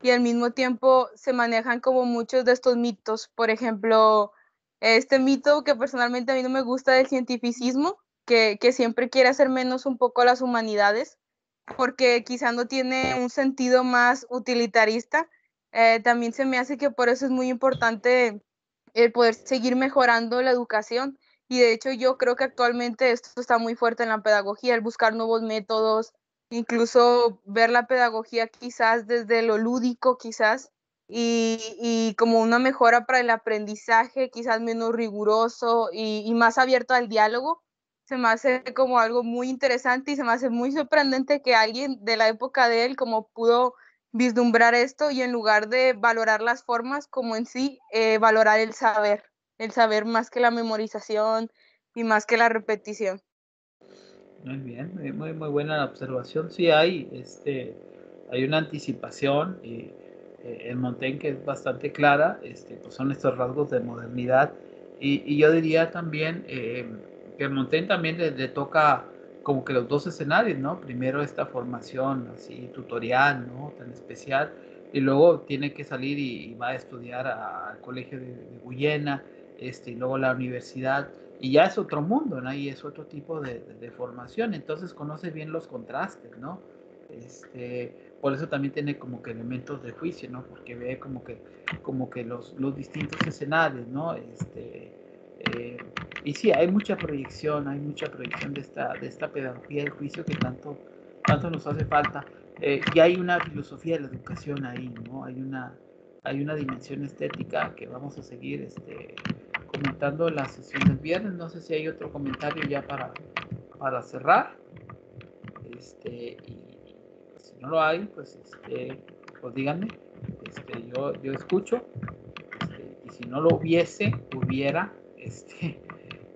y al mismo tiempo se manejan como muchos de estos mitos. Por ejemplo, este mito que personalmente a mí no me gusta del cientificismo, que siempre quiere hacer menos un poco las humanidades, porque quizá no tiene un sentido más utilitarista. También se me hace que por eso es muy importante el poder seguir mejorando la educación. Y de hecho yo creo que actualmente esto está muy fuerte en la pedagogía, el buscar nuevos métodos, incluso ver la pedagogía quizás desde lo lúdico, quizás, y como una mejora para el aprendizaje, quizás menos riguroso y más abierto al diálogo. Se me hace como algo muy interesante y se me hace muy sorprendente que alguien de la época de él como pudo vislumbrar esto y en lugar de valorar las formas como en sí, valorar el saber más que la memorización y más que la repetición.
Muy bien, muy buena la observación. Sí, hay una anticipación en Montaigne que es bastante clara, pues son estos rasgos de modernidad. Y yo diría también que Montaigne también le toca como que los dos escenarios, ¿no? Primero esta formación así tutorial, ¿no? Tan especial, y luego tiene que salir y va a estudiar al colegio de Guyena, y luego la universidad. Y ya es otro mundo, ¿no? Y es otro tipo de formación, entonces conoce bien los contrastes, ¿no? Por eso también tiene como que elementos de juicio, ¿no? Porque ve como que los distintos escenarios, ¿no? Y sí, hay mucha proyección de esta pedagogía del juicio que tanto nos hace falta. Y hay una filosofía de la educación ahí, ¿no? Hay una dimensión estética que vamos a seguir comentando la sesión del viernes. No sé si hay otro comentario ya para cerrar. Y si no lo hay, pues, pues díganme. Yo escucho. Y si no lo hubiera,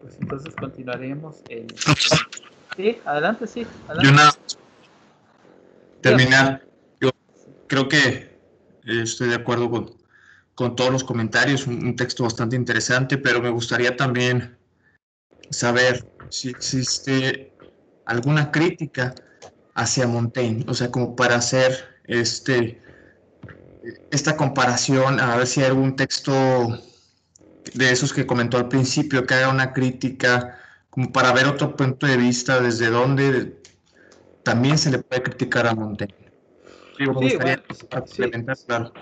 pues entonces continuaremos Sí, adelante, sí. Adelante.
Yo nada, terminar. Yo creo que estoy de acuerdo con todos los comentarios, un texto bastante interesante, pero me gustaría también saber si existe alguna crítica hacia Montaigne, o sea, como para hacer esta comparación, a ver si hay algún texto de esos que comentó al principio que haga una crítica, como para ver otro punto de vista desde donde también se le puede criticar a Montaigne. Digo, me gustaría complementar, claro.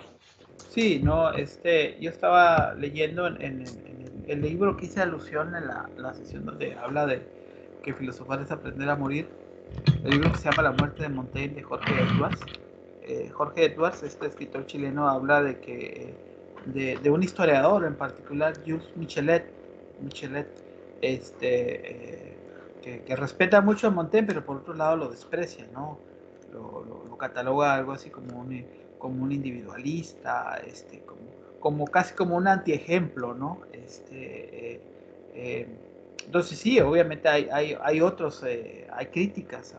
Sí, no, yo estaba leyendo en el libro que hice alusión en la sesión donde habla de que filosofar es aprender a morir, el libro que se llama La muerte de Montaigne de Jorge Edwards. Jorge Edwards, este escritor chileno, habla de que de un historiador en particular, Jules Michelet, que respeta mucho a Montaigne, pero por otro lado lo desprecia, ¿no? Lo cataloga algo así como un individualista, como casi como un antiejemplo, ¿no? Entonces sí, obviamente hay otros, hay críticas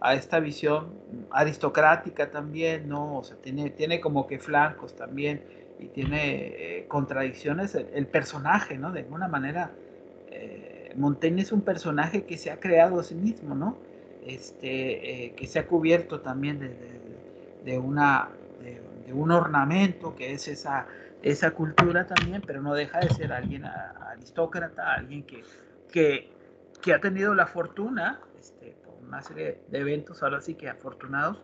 a esta visión aristocrática también, ¿no? O sea, tiene como que flancos también y tiene contradicciones el personaje, ¿no? De alguna manera, Montaigne es un personaje que se ha creado a sí mismo, ¿no? Que se ha cubierto también de un ornamento que es esa cultura también, pero no deja de ser alguien aristócrata, alguien que ha tenido la fortuna, por una serie de eventos, ahora sí que afortunados,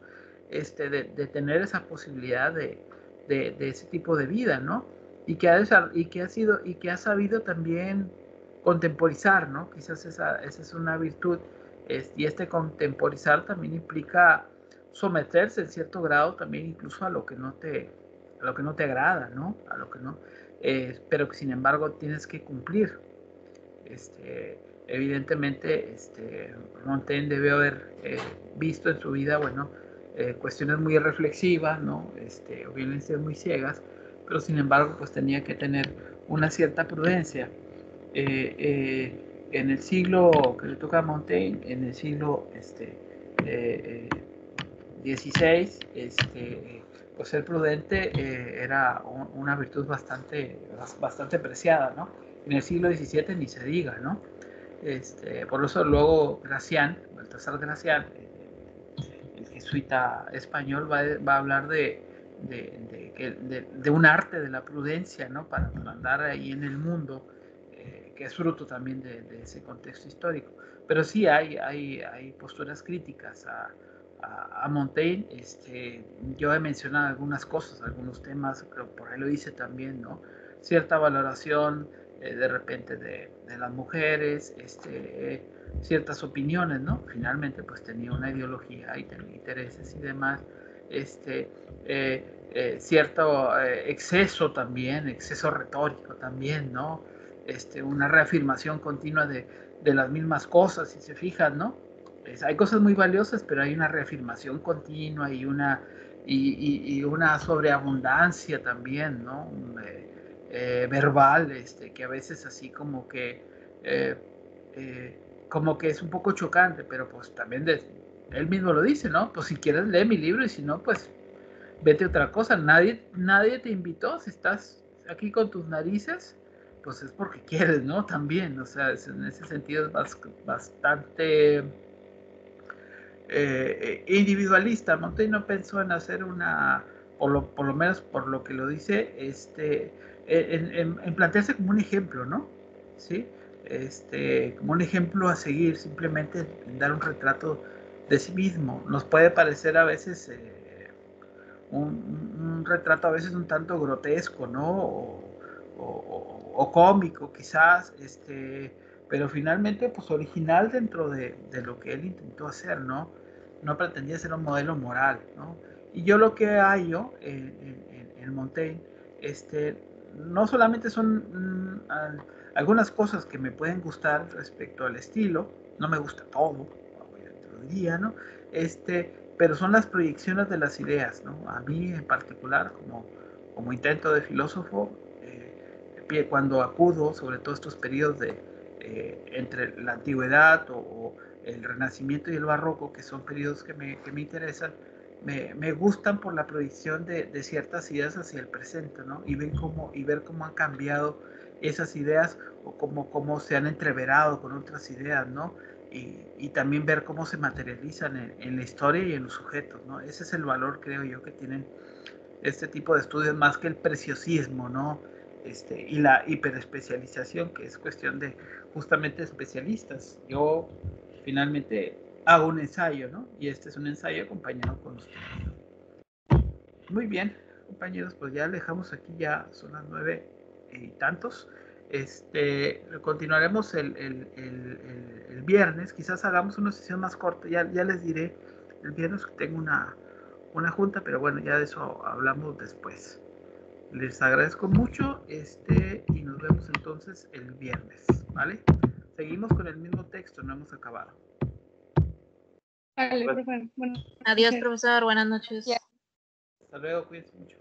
de tener esa posibilidad de ese tipo de vida, ¿no? Y que ha sabido también contemporizar, ¿no? Quizás esa es una virtud, y contemporizar también implica someterse en cierto grado también incluso a lo que no te agrada, ¿no? A lo que no, pero que sin embargo tienes que cumplir. Evidentemente, Montaigne debe haber visto en su vida, bueno, cuestiones muy reflexivas, ¿no? O violencias muy ciegas, pero sin embargo, pues tenía que tener una cierta prudencia. En el siglo que le toca a Montaigne, en el siglo XVI, pues ser prudente era una virtud bastante preciada, ¿no? En el siglo XVII ni se diga, ¿no? Por eso luego Gracián, Baltasar Gracián, el jesuita español, va a hablar de un arte de la prudencia, ¿no? Para andar ahí en el mundo, que es fruto también de ese contexto histórico. Pero sí hay posturas críticas a Montaigne, yo he mencionado algunas cosas, algunos temas, creo por ahí lo hice también, ¿no? Cierta valoración de repente de las mujeres, ciertas opiniones, ¿no? Finalmente pues tenía una ideología y tenía intereses y demás, cierto exceso también, exceso retórico también, ¿no? Una reafirmación continua de las mismas cosas, si se fijan, ¿no? Hay cosas muy valiosas, pero hay una reafirmación continua y una sobreabundancia también, ¿no? Verbal, que a veces así como que es un poco chocante, pero pues también él mismo lo dice, ¿no? Pues si quieres lee mi libro y si no, pues vete a otra cosa. Nadie te invitó, si estás aquí con tus narices, pues es porque quieres, ¿no? También, o sea, en ese sentido es bastante individualista. Montaigne no pensó en hacer por lo menos por lo que lo dice, en plantearse como un ejemplo, ¿no? ¿Sí? Como un ejemplo a seguir, simplemente en dar un retrato de sí mismo. Nos puede parecer a veces un retrato a veces un tanto grotesco, ¿no? O cómico quizás, pero finalmente pues original dentro de lo que él intentó hacer, ¿no? No pretendía ser un modelo moral, ¿no? Y yo lo que hallo en Montaigne, no solamente son algunas cosas que me pueden gustar respecto al estilo, no me gusta todo, dentro del día, ¿no? Pero son las proyecciones de las ideas, ¿no? A mí en particular, como intento de filósofo, cuando acudo, sobre todo estos periodos entre la antigüedad o el Renacimiento y el Barroco, que son periodos que me interesan, me gustan por la proyección de ciertas ideas hacia el presente, ¿no? Y ver cómo han cambiado esas ideas o cómo se han entreverado con otras ideas, ¿no? Y también ver cómo se materializan en la historia y en los sujetos, ¿no? Ese es el valor, creo yo, que tienen este tipo de estudios, más que el preciosismo, ¿no? Y la hiperespecialización, que es cuestión de justamente especialistas. Yo finalmente hago un ensayo, ¿no? Y este es un ensayo acompañado con ustedes. Muy bien, compañeros, pues ya dejamos aquí, ya son las 9 y tantos. Continuaremos el viernes, quizás hagamos una sesión más corta, ya les diré el viernes que tengo una junta, pero bueno, ya de eso hablamos después. Les agradezco mucho y nos vemos entonces el viernes, ¿vale? Seguimos con el mismo texto, no hemos acabado.
Vale, profesor. Bueno,
adiós, profesor, buenas noches.
Ya.
Hasta luego, cuídense mucho.